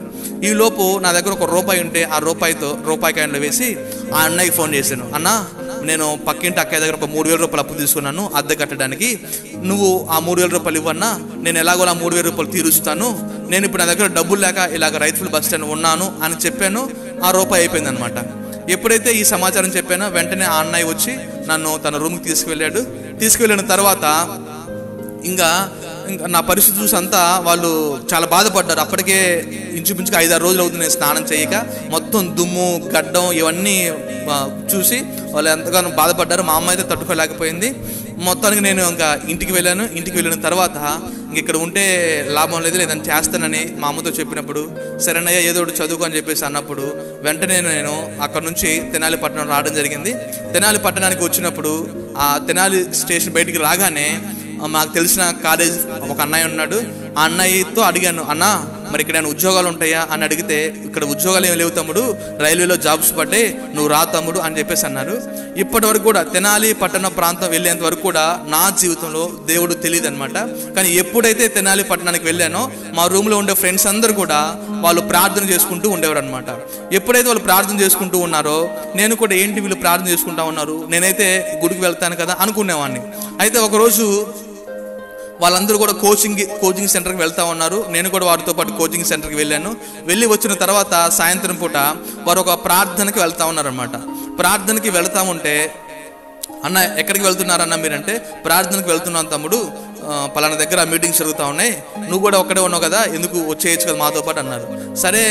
[SPEAKER 2] ఈ లోపు నా దగ్గర ₹1 ఉంటే ఆ రూపాయి కాయిన్లో వేసి ఆ అన్నయ్యకి ఫోన్ చేశాను. అన్న, నేను పక్కింటి అక్కయ్య దగ్గర ఒక 3,000 రూపాయలు అప్పు తీసుకున్నాను అద్దె కట్టడానికి, నువ్వు ఆ 3,000 రూపాయలు ఇవ్వన్నా, నేను ఎలాగో ఆ 3,000 రూపాయలు తీరుస్తాను, నేను ఇప్పుడు నా దగ్గర డబ్బులు లేక ఇలాగ రైతుల బస్ స్టాండ్ ఉన్నాను అని చెప్పాను. ఆ రూపాయి అయిపోయింది అనమాట. ఎప్పుడైతే ఈ సమాచారం చెప్పానో వెంటనే ఆ అన్నయ్య వచ్చి నన్ను తన రూమ్కి తీసుకువెళ్ళిన తర్వాత ఇంకా నా పరిస్థితి చూసి అంతా వాళ్ళు చాలా బాధపడ్డారు. అప్పటికే ఇంచుమించుగా 5-6 రోజులు అవుతుంది నేను స్నానం చేయక, మొత్తం దుమ్ము గడ్డం ఇవన్నీ చూసి వాళ్ళు ఎంతగానో బాధపడ్డారు. మా అమ్మ అయితే తట్టుకోలేకపోయింది. మొత్తానికి నేను ఇంకా ఇంటికి వెళ్ళిన తర్వాత ఇక్కడ ఉంటే లాభం లేదని చేస్తానని మా అమ్మతో చెప్పినప్పుడు, సరేనయ్యా ఏదో ఒకటి చదువుకో అని చెప్పేసి అన్నప్పుడు వెంటనే నేను అక్కడ నుంచి తెనాలి పట్టణం రావడం జరిగింది. తెనాలి పట్టణానికి వచ్చినప్పుడు ఆ తెనాలి స్టేషన్ బయటికి రాగానే మాకు తెలిసిన కాలేజ్ ఒక అన్నయ్య ఉన్నాడు. ఆ అన్నయ్యతో అడిగాను, అన్న మరి ఇక్కడ ఉద్యోగాలు ఉంటాయా అని అడిగితే, ఇక్కడ ఉద్యోగాలు ఏమి లేవు తమ్ముడు, రైల్వేలో జాబ్స్ పడ్డే, నువ్వు రా తమ్ముడు అని చెప్పేసి అన్నారు. ఇప్పటి వరకు కూడా తెనాలి పట్టణ ప్రాంతం వెళ్ళేంత వరకు కూడా నా జీవితంలో దేవుడు తెలియదు అనమాట. కానీ ఎప్పుడైతే తెనాలి పట్టణానికి వెళ్ళానో మా రూమ్లో ఉండే ఫ్రెండ్స్ అందరూ కూడా వాళ్ళు ప్రార్థన చేసుకుంటూ ఉండేవారు అనమాట. ఎప్పుడైతే వాళ్ళు ప్రార్థన చేసుకుంటూ ఉన్నారో నేను కూడా ఏంటి వీళ్ళు ప్రార్థన చేసుకుంటా ఉన్నారు, నేనైతే గుడికి వెళ్తాను కదా అనుకునేవాడిని. అయితే ఒకరోజు వాళ్ళందరూ కూడా కోచింగ్ సెంటర్కి వెళ్తా ఉన్నారు. నేను కూడా వారితో పాటు కోచింగ్ సెంటర్కి వెళ్ళాను. వెళ్ళి వచ్చిన తర్వాత సాయంత్రం పూట వారు ఒక ప్రార్థనకి వెళ్తా ఉన్నారనమాట. ప్రార్థనకి వెళ్తా ఉంటే, అన్న ఎక్కడికి వెళ్తున్నారన్న మీరంటే, ప్రార్థనకి వెళ్తున్నాను తమ్ముడు, పలానా దగ్గర మీటింగ్స్ జరుగుతూ ఉన్నాయి, నువ్వు కూడా ఒక్కడే ఉన్నావు కదా, ఎందుకు వచ్చేయచ్చు కదా మాతో పాటు అన్నారు. సరే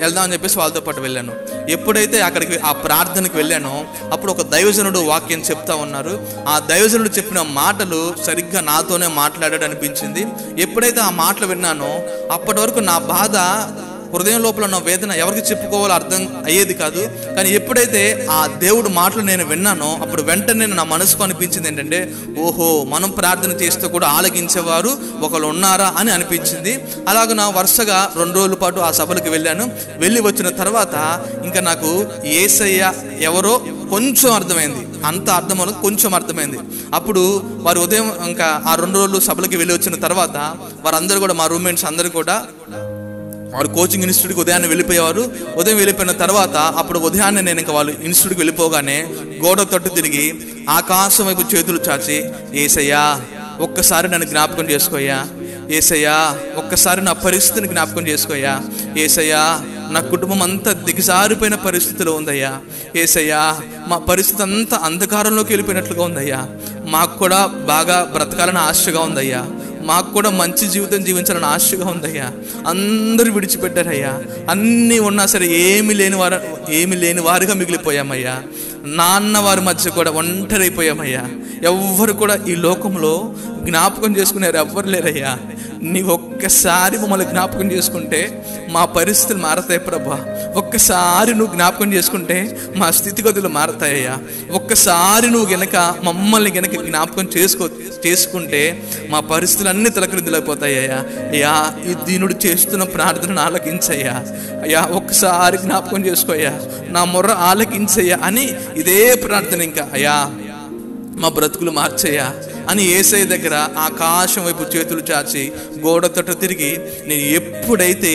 [SPEAKER 2] వెళ్దామని చెప్పేసి వాళ్ళతో పాటు వెళ్ళాను. ఎప్పుడైతే అక్కడికి ఆ ప్రార్థనకి వెళ్ళానో అప్పుడు ఒక దైవజనుడు వాక్యం చెప్తా ఉన్నారు. ఆ దైవజనుడు చెప్పిన మాటలు సరిగ్గా నాతోనే మాట్లాడాడు అనిపించింది. ఎప్పుడైతే ఆ మాటలు విన్నానో అప్పటి వరకు నా బాధ, హృదయం లోపల ఉన్న వేదన ఎవరికి చెప్పుకోవాలో అర్థం అయ్యేది కాదు. కానీ ఎప్పుడైతే ఆ దేవుడు మాటలు నేను విన్నానో అప్పుడు వెంటనే నా మనసుకు అనిపించింది ఏంటంటే, ఓహో మనం ప్రార్థన చేస్తే కూడా ఆలకించేవారు ఒకళ్ళు ఉన్నారా అని అనిపించింది. అలాగ నా వరుసగా 2 రోజుల పాటు ఆ సభలకు వెళ్ళాను. వెళ్ళి వచ్చిన తర్వాత ఇంకా నాకు యేసయ్య ఎవరో కొంచెం అర్థమైంది, అంత అర్థం కొంచెం అర్థమైంది. అప్పుడు వారు ఉదయం ఇంకా ఆ 2 రోజులు సభలకి వెళ్ళి వచ్చిన తర్వాత వారందరూ కూడా, మా రూమ్మేట్స్ అందరూ కూడా వారు కోచింగ్ ఇన్స్టిట్యూట్కి ఉదయాన్నే వెళ్ళిపోయేవారు. ఉదయం వెళ్ళిపోయిన తర్వాత అప్పుడు ఉదయాన్నే నేను ఇంకా వాళ్ళు ఇన్స్టిట్యూట్కి వెళ్ళిపోగానే గోడ తట్టు తిరిగి ఆకాశం వైపు చేతులు చాచి, యేసయ్యా ఒక్కసారి నన్ను జ్ఞాపకం చేసుకోయ్యా, యేసయ్యా ఒక్కసారి నా పరిస్థితిని జ్ఞాపకం చేసుకోయ్యా, యేసయ్యా నా కుటుంబం అంతా దిగజారిపోయిన పరిస్థితిలో ఉందయ్యా, యేసయ్యా మా పరిస్థితి అంతా అంధకారంలోకి వెళ్ళిపోయినట్లుగా ఉందయ్యా, మాకు కూడా బాగా బ్రతకాలని ఆశగా ఉందయ్యా, మాకు కూడా మంచి జీవితం జీవించాలని ఆశగా ఉందయ్యా, అందరూ విడిచిపెట్టారయ్యా, అన్నీ ఉన్నా సరే ఏమి లేని వారిగా మిగిలిపోయామయ్యా, నాన్న వారి మధ్య కూడా ఒంటరైపోయామయ్యా, ఎవ్వరు కూడా ఈ లోకంలో జ్ఞాపకం చేసుకునేవారు ఎవ్వరు లేరయ్యా, నీ ఒక్కసారి మమ్మల్ని జ్ఞాపకం చేసుకుంటే మా పరిస్థితులు మారతాయి ప్రభా, ఒక్కసారి నువ్వు జ్ఞాపకం చేసుకుంటే మా స్థితిగతులు మారతాయ్యా, ఒక్కసారి నువ్వు మమ్మల్ని జ్ఞాపకం చేసుకుంటే మా పరిస్థితులు అన్నీ తలక్రిందులైపోతాయ్యా. అయ్యా ఈ దీనుడు చేస్తున్న ప్రార్థనను ఆలకించయ్యా, అయ్యా ఒక్కసారి జ్ఞాపకం చేసుకోయ్యా, నా మొర్ర ఆలకించయ్యా అని ఇదే ప్రార్థన ఇంకా, అయ్యా మా బ్రతుకులు మార్చయ్యా అని యేసయ్య దగ్గర ఆకాశం వైపు చేతులు చాచి గోడ తట్టు తిరిగి నేను ఎప్పుడైతే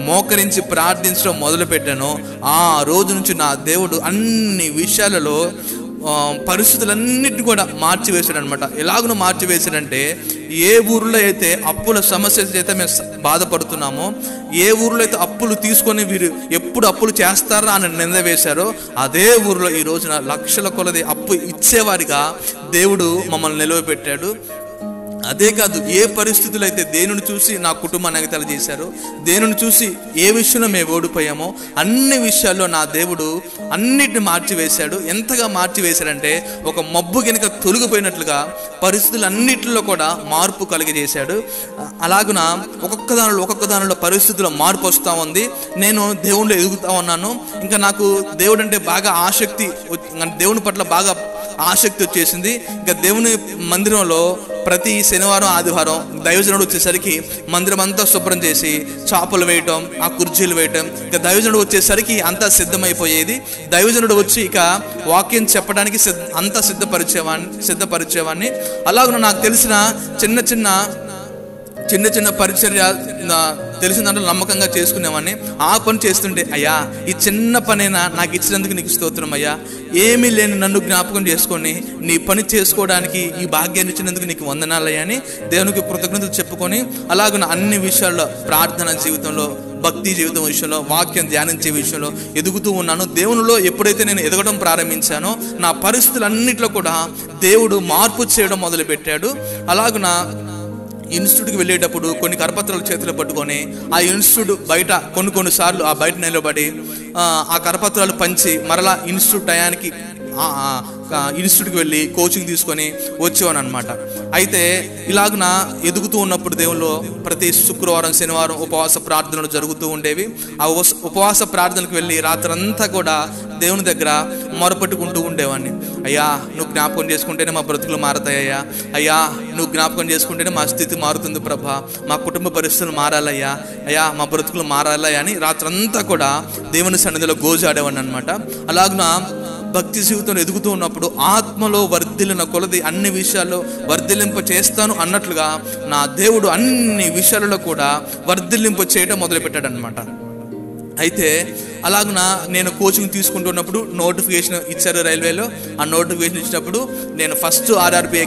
[SPEAKER 2] మోకరించి ప్రార్థించడం మొదలు పెట్టానో ఆ రోజు నుంచి నా దేవుడు అన్ని విషయాలలో పరిస్థితులన్నిటిని కూడా మార్చివేశాడు అనమాట. ఎలాగనో మార్చివేశాడంటే, ఏ ఊరిలో అయితే అప్పుల సమస్య చేత మేము బాధపడుతున్నామో, ఏ ఊరిలో అయితే అప్పులు తీసుకొని వీరు ఎప్పుడు అప్పులు చేస్తారా అని నింద వేశారో అదే ఊరిలో ఈ రోజున లక్షల కొలది అప్పు ఇచ్చేవారిగా దేవుడు మమ్మల్ని నిలవబెట్టాడు. అదే కాదు, ఏ పరిస్థితులు అయితే దేనిని చూసి నా కుటుంబాన్ని ఎగతాళి చేశారో, దేనిని చూసి ఏ విషయంలో మేము ఓడిపోయామో అన్ని విషయాల్లో నా దేవుడు అన్నిటిని మార్చివేశాడు. ఎంతగా మార్చివేశాడంటే ఒక మబ్బు కనుక తొలగిపోయినట్లుగా పరిస్థితులన్నిటిలో కూడా మార్పు కలిగజేశాడు. అలాగున ఒక్కొక్క దానిలో పరిస్థితుల్లో మార్పు వస్తూ ఉంది. నేను దేవుళ్ళు ఎదుగుతూ ఉన్నాను. ఇంకా నాకు దేవుడు అంటే బాగా ఆసక్తి, దేవుని పట్ల బాగా ఆసక్తి వచ్చేసింది. ఇంకా దేవుని మందిరంలో ప్రతి శనివారం ఆదివారం దైవజనుడు వచ్చేసరికి మందిరం అంతా శుభ్రం చేసి చాపలు వేయటం, ఆ కుర్చీలు వేయటం, ఇక దైవజనుడు వచ్చేసరికి అంతా సిద్ధమైపోయేది. దైవజనుడు వచ్చి ఇక వాక్యం చెప్పడానికి అంతా సిద్ధపరిచేవాడిని. అలాగే నాకు తెలిసిన చిన్న పరిచర్య తెలిసిన దాంట్లో నమ్మకంగా చేసుకునేవాడిని. ఆ పని చేస్తుంటే, అయ్యా ఈ చిన్న పనైనా నాకు ఇచ్చినందుకు నీకు స్తోత్రం అయ్యా, ఏమీ లేని నన్ను జ్ఞాపకం చేసుకొని నీ పని చేసుకోవడానికి ఈ భాగ్యాన్ని ఇచ్చినందుకు నీకు వందనాలయ్యా అని దేవునికి కృతజ్ఞతలు చెప్పుకొని అలాగే అన్ని విషయాల్లో, ప్రార్థన జీవితంలో, భక్తి జీవితం విషయంలో, వాక్యం ధ్యానించే విషయంలో ఎదుగుతూ ఉన్నాను. దేవునిలో ఎప్పుడైతే నేను ఎదగడం ప్రారంభించానో నా పరిస్థితులన్నింటిలో కూడా దేవుడు మార్పు చేయడం మొదలుపెట్టాడు. అలాగున ఇన్స్టిట్యూట్కి వెళ్ళేటప్పుడు కొన్ని కరపత్రాలు చేతిలో పట్టుకొని ఆ ఇన్స్టిట్యూట్ బయట కొన్నిసార్లు ఆ బయట నిలబడి ఆ కరపత్రాలు పంచి మరలా ఇన్స్టిట్యూట్ టయానికి ఇన్స్టిట్యూట్కి వెళ్ళి కోచింగ్ తీసుకొని వచ్చేవాను అనమాట. అయితే ఇలాగున ఎదుగుతూ ఉన్నప్పుడు దేవుల్లో ప్రతి శుక్రవారం శనివారం ఉపవాస ప్రార్థనలు జరుగుతూ ఉండేవి. ఆ ఉపవాస ప్రార్థనలకు వెళ్ళి రాత్రంతా కూడా దేవుని దగ్గర మొరపెట్టుకుంటూ ఉండేవాడిని. అయ్యా నువ్వు జ్ఞాపకం చేసుకుంటేనే మా బ్రతుకులు మారతాయ్యా, అయ్యా నువ్వు జ్ఞాపకం చేసుకుంటేనే మా స్థితి మారుతుంది ప్రభా, మా కుటుంబ పరిస్థితులు మారాలయ్యా, అయ్యా మా బ్రతుకులు మారాలయ్యా అని రాత్రంతా కూడా దేవుని సన్నిధిలో గోజాడేవాడిని అనమాట. అలాగున భక్తి జీవితంలో ఎదుగుతూ ఉన్నప్పుడు ఆత్మలో వర్ధిల్లిన కొలది అన్ని విషయాల్లో వర్ధిల్లింప చేస్తాను అన్నట్లుగా నా దేవుడు అన్ని విషయాలలో కూడా వర్ధిల్లింప చేయడం మొదలుపెట్టాడు అనమాట. అయితే అలాగున నేను కోచింగ్ తీసుకుంటున్నప్పుడు నోటిఫికేషన్ ఇచ్చారు రైల్వేలో. ఆ నోటిఫికేషన్ ఇచ్చినప్పుడు నేను ఫస్ట్ ఆర్ఆర్బి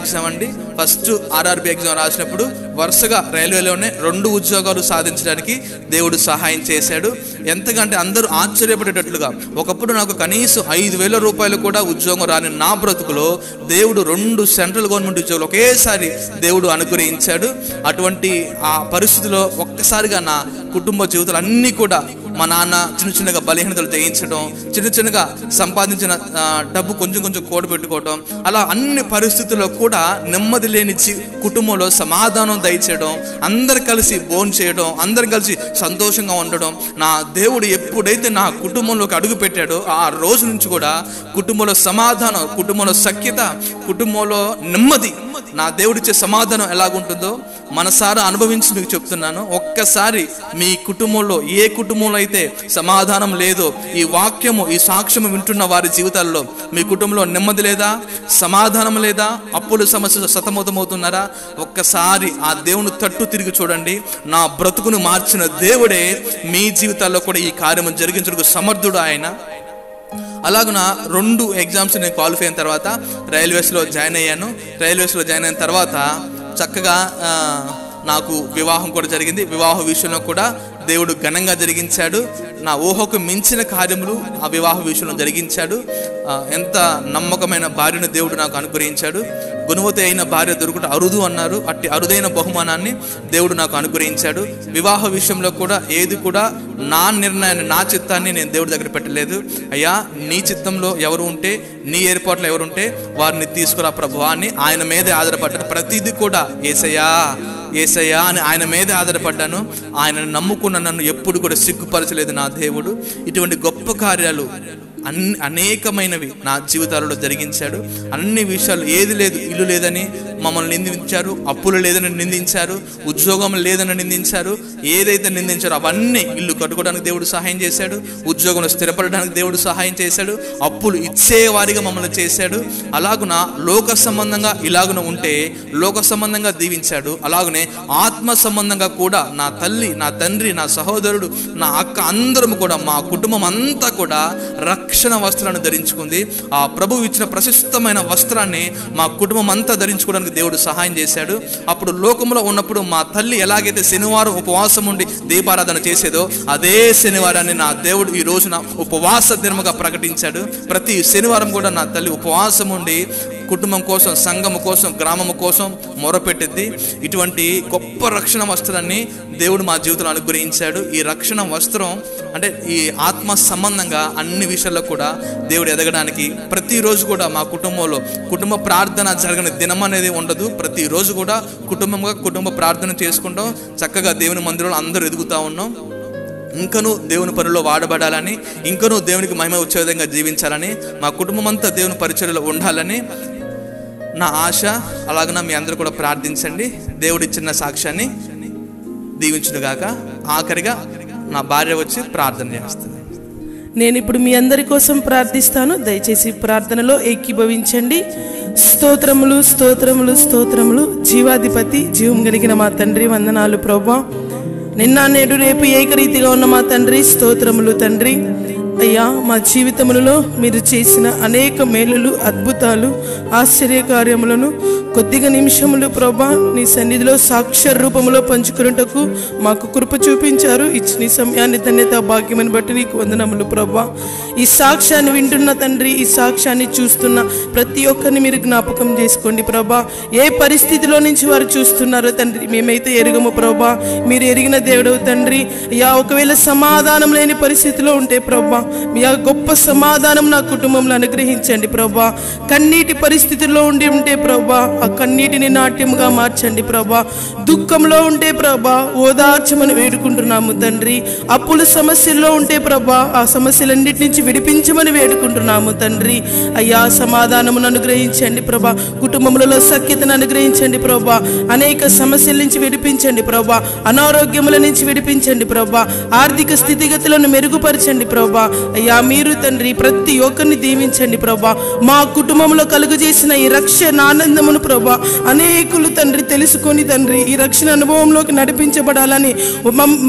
[SPEAKER 2] ఎగ్జామ్ రాసినప్పుడు వరుసగా రైల్వేలోనే 2 ఉద్యోగాలు సాధించడానికి దేవుడు సహాయం చేశాడు. ఎంతకంటే అందరూ ఆశ్చర్యపడేటట్లుగా ఒకప్పుడు నాకు కనీసం 5,000 రూపాయలు కూడా ఉద్యోగం రాని నా బ్రతుకులో దేవుడు 2 సెంట్రల్ గవర్నమెంట్ ఉద్యోగాలు ఒకేసారి దేవుడు అనుగ్రహించాడు. అటువంటి ఆ పరిస్థితిలో ఒక్కసారిగా నా కుటుంబ జీవితాలు అన్నీ కూడా మా నాన్న చిన్న చిన్నగా బలహీనతలు జయించడం, చిన్న చిన్నగా సంపాదించిన డబ్బు కొంచెం కొంచెం కూడబెట్టుకోవడం, అలా అన్ని పరిస్థితుల్లో కూడా నెమ్మది లేని కుటుంబంలో సమాధానం దయచేయడం, అందరు కలిసి భోజనం చేయడం, అందరు కలిసి సంతోషంగా ఉండడం. నా దేవుడు ఎప్పుడైతే నా కుటుంబంలోకి అడుగు పెట్టాడో ఆ రోజు నుంచి కూడా కుటుంబంలో సమాధానం, కుటుంబంలో సఖ్యత, కుటుంబంలో నెమ్మది, నా దేవుడిచ్చే సమాధానం ఎలాగుంటుందో మనసారా అనుభవించి మీకు చెప్తున్నాను. ఒక్కసారి మీ కుటుంబంలో ఏ కుటుంబంలో అయితే సమాధానం లేదో, ఈ వాక్యము ఈ సాక్ష్యము వింటున్న వారి జీవితాల్లో మీ కుటుంబంలో నెమ్మది లేదా, సమాధానం లేదా, అప్పుల సమస్యలు సతమతమవుతున్నారా, ఒక్కసారి ఆ దేవుని తట్టు తిరిగి చూడండి. నా బ్రతుకును మార్చిన దేవుడే మీ జీవితాల్లో కూడా ఈ కార్యము జరిగించడానికి సమర్థుడు ఆయన. అలాగున 2 ఎగ్జామ్స్ నేను క్వాలిఫై అయిన తర్వాత రైల్వేస్లో జాయిన్ అయ్యాను. రైల్వేస్లో జాయిన్ అయిన తర్వాత చక్కగా నాకు వివాహం కూడా జరిగింది. వివాహ విషయంలో కూడా దేవుడు ఘనంగా జరిగించాడు. నా ఊహకు మించిన కార్యములు ఆ వివాహ విషయంలో జరిగించాడు. ఎంత నమ్మకమైన భార్యను దేవుడు నాకు అనుగ్రహించాడు. గుణవతి అయిన భార్య దొరుకుట అరుదు అన్నారు. అట్టి అరుదైన బహుమానాన్ని దేవుడు నాకు అనుగ్రహించాడు. వివాహ విషయంలో కూడా ఏది కూడా నా నిర్ణయాన్ని, నా చిత్తాన్ని నేను దేవుడి దగ్గర పెట్టలేదు. అయ్యా నీ చిత్తంలో ఎవరు ఉంటే, నీ ఏర్పాట్లో ఎవరు ఉంటే వారిని తీసుకురా ప్రభువా అని ఆయన మీదే ఆధారపడ్డాను. ప్రతిదీ కూడా యేసయ్యా అని ఆయన మీదే ఆధారపడ్డాను. ఆయనను నమ్ముకున్న నన్ను ఎప్పుడు కూడా సిగ్గుపరచలేదు నా దేవుడు. ఇటువంటి గొప్ప కార్యాలు అనేకమైనవి నా జీవితాలలో జరిగించాడు. అన్ని విషయాలు ఏది లేదు, ఇల్లు లేదని మమ్మల్ని నిందించారు, అప్పులు లేదని నిందించారు, ఉద్యోగం లేదని నిందించారు. ఏదైతే నిందించారో అవన్నీ ఇల్లు కట్టుకోవడానికి దేవుడు సహాయం చేశాడు, ఉద్యోగంలో స్థిరపడడానికి దేవుడు సహాయం చేశాడు, అప్పులు ఇచ్చేవారిగా మమ్మల్ని చేశాడు. అలాగున లోక సంబంధంగా ఇలాగున ఉంటే లోక సంబంధంగా దీవించాడు. అలాగనే ఆత్మ సంబంధంగా కూడా నా తల్లి, నా తండ్రి, నా సహోదరుడు, నా అక్క అందరం కూడా మా కుటుంబం అంతా కూడా రక్షణ వస్త్రాన్ని ధరించుకుంది. ఆ ప్రభువు ఇచ్చిన ప్రశస్తమైన వస్త్రాన్ని మా కుటుంబం అంతా ధరించుకోవడానికి దేవుడు సహాయం చేశాడు. అప్పుడు లోకంలో ఉన్నప్పుడు మా తల్లి ఎలాగైతే శనివారం ఉపవాసం ఉండి దీపారాధన చేసేదో అదే శనివారాన్ని నా దేవుడు ఈ రోజున ఉపవాస దినముగా ప్రకటించాడు. ప్రతి శనివారం కూడా నా తల్లి ఉపవాసం ఉండి కుటుంబం కోసం, సంఘము కోసం, గ్రామము కోసం మొరపెట్టింది. ఇటువంటి గొప్ప రక్షణ వస్త్రాన్ని దేవుడు మా జీవితంలో అనుగ్రహించాడు. ఈ రక్షణ వస్త్రం అంటే ఈ ఆత్మ సంబంధంగా అన్ని విషయాల్లో కూడా దేవుడు ఎదగడానికి ప్రతిరోజు కూడా మా కుటుంబంలో కుటుంబ ప్రార్థన జరగని దినం అనేది ఉండదు. ప్రతిరోజు కూడా కుటుంబ ప్రార్థన చేసుకుంటాం. చక్కగా దేవుని మందిరంలో అందరూ ఎదుగుతూ ఉన్నాం. ఇంకనూ దేవుని పనిలో వాడబడాలని, ఇంకనూ దేవునికి మహిమ వచ్చే విధంగా జీవించాలని, మా కుటుంబం అంతా దేవుని పరిచర్యలో ఉండాలని నా ఆశ. అలాగన మీ అందరూ కూడా ప్రార్థించండి. దేవుడి ఇచ్చిన సాక్ష్యాన్ని దీవించునుగాక. ఆఖరిగా నా భార్య వచ్చి ప్రార్థన చేస్తుంది.
[SPEAKER 1] నేను ఇప్పుడు మీ అందరి కోసం ప్రార్థిస్తాను. దయచేసి ప్రార్థనలో ఏకీభవించండి. స్తోత్రములు, స్తోత్రములు, స్తోత్రములు. జీవాధిపతి, జీవం కలిగిన మా తండ్రి, వందనాలు ప్రభువా. నిన్న నేడు రేపు ఏకరీతిగా ఉన్న మా తండ్రి, స్తోత్రములు తండ్రి. అయ్యా మా జీవితములలో మీరు చేసిన అనేక మేలులు, అద్భుతాలు, ఆశ్చర్య కార్యములను కొద్దిగా నిమిషములు ప్రభా నీ సన్నిధిలో సాక్షర రూపంలో పంచుకున్నటకు మాకు కృప చూపించారు. ఇచ్చిన ఈ సమయాన్ని ధన్యత భాగ్యమని బట్టి నీకు వందనములు ప్రభా. ఈ సాక్ష్యాన్ని వింటున్న తండ్రి, ఈ సాక్ష్యాన్ని చూస్తున్న ప్రతి ఒక్కరిని మీరు జ్ఞాపకం చేసుకోండి ప్రభా. ఏ పరిస్థితిలో నుంచి వారు చూస్తున్నారో తండ్రి మేమైతే ఎరుగము ప్రభా, మీరు ఎరిగిన దేవుడు తండ్రి. అయ్యా ఒకవేళ సమాధానం లేని పరిస్థితిలో ఉంటే ప్రభా, మీ గొప్ప సమాధానం నా కుటుంబంలో అనుగ్రహించండి ప్రభా. కన్నీటి పరిస్థితుల్లో ఉండి ఉంటే ప్రభా, ఆ కన్నీటిని నాట్యముగా మార్చండి ప్రభా. దుఃఖంలో ఉంటే ప్రభా ఓదార్చమని వేడుకుంటున్నాము తండ్రి. అప్పుల సమస్యల్లో ఉంటే ప్రభా ఆ సమస్యలన్నిటి నుంచి విడిపించమని వేడుకుంటున్నాము తండ్రి. అయ్యా సమాధానమును అనుగ్రహించండి ప్రభా, కుటుంబములలో సఖ్యతను అనుగ్రహించండి ప్రభా. అనేక సమస్యల నుంచి విడిపించండి ప్రభా, అనారోగ్యముల నుంచి విడిపించండి ప్రభా, ఆర్థిక స్థితిగతులను మెరుగుపరచండి ప్రభా. అయ్యా మీరు తండ్రి ప్రతి ఒక్కరిని దీవించండి ప్రభా. మా కుటుంబంలో కలుగజేసిన ఈ రక్షణ ఆనందమును ప్రభా అనేకులు తండ్రి తెలుసుకొని తండ్రి ఈ రక్షణ అనుభవంలోకి నడిపించబడాలని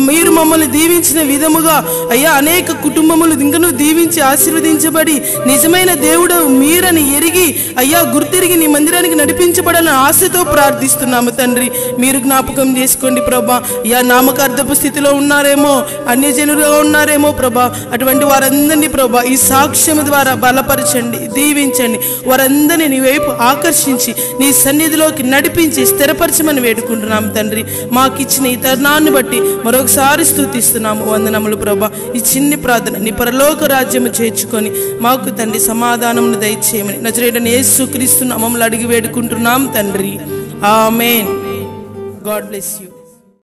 [SPEAKER 1] మీరు మమ్మల్ని దీవించిన విధముగా అయ్యా అనేక కుటుంబములు ఇంకనూ దీవించి ఆశీర్వదించబడి నిజమైన దేవుడు మీరని ఎరిగి అయ్యా గుర్తిరిగి నీ మందిరానికి నడిపించబడాలని ఆశతో ప్రార్థిస్తున్నాము తండ్రి. మీరు జ్ఞాపకం చేసుకోండి ప్రభా. అయ్యా నామకార్థపు స్థితిలో ఉన్నారేమో, అన్యజనులుగా ఉన్నారేమో ప్రభా, అటువంటి వారందరినీ ప్రభా ఈ సాక్ష్యము ద్వారా బలపరచండి, దీవించండి. వారందరినీ నీ వైపు ఆకర్షించి నీ సన్నిధిలోకి నడిపించి స్థిరపరచమని వేడుకుంటున్నాము తండ్రి. మాకు ఇచ్చిన ఈ తరుణాన్ని బట్టి మరొకసారి స్తుతిస్తున్నాము. వందనములు ప్రభా. ఈ చిన్ని ప్రార్థన నీ పరలోక రాజ్యము చేర్చుకొని మాకు తండ్రి సమాధానమును దయచేయమని నజరేయుడైన యేసుక్రీస్తు నామములో అడిగి వేడుకుంటున్నాం తండ్రి. ఆమేన్. God bless you.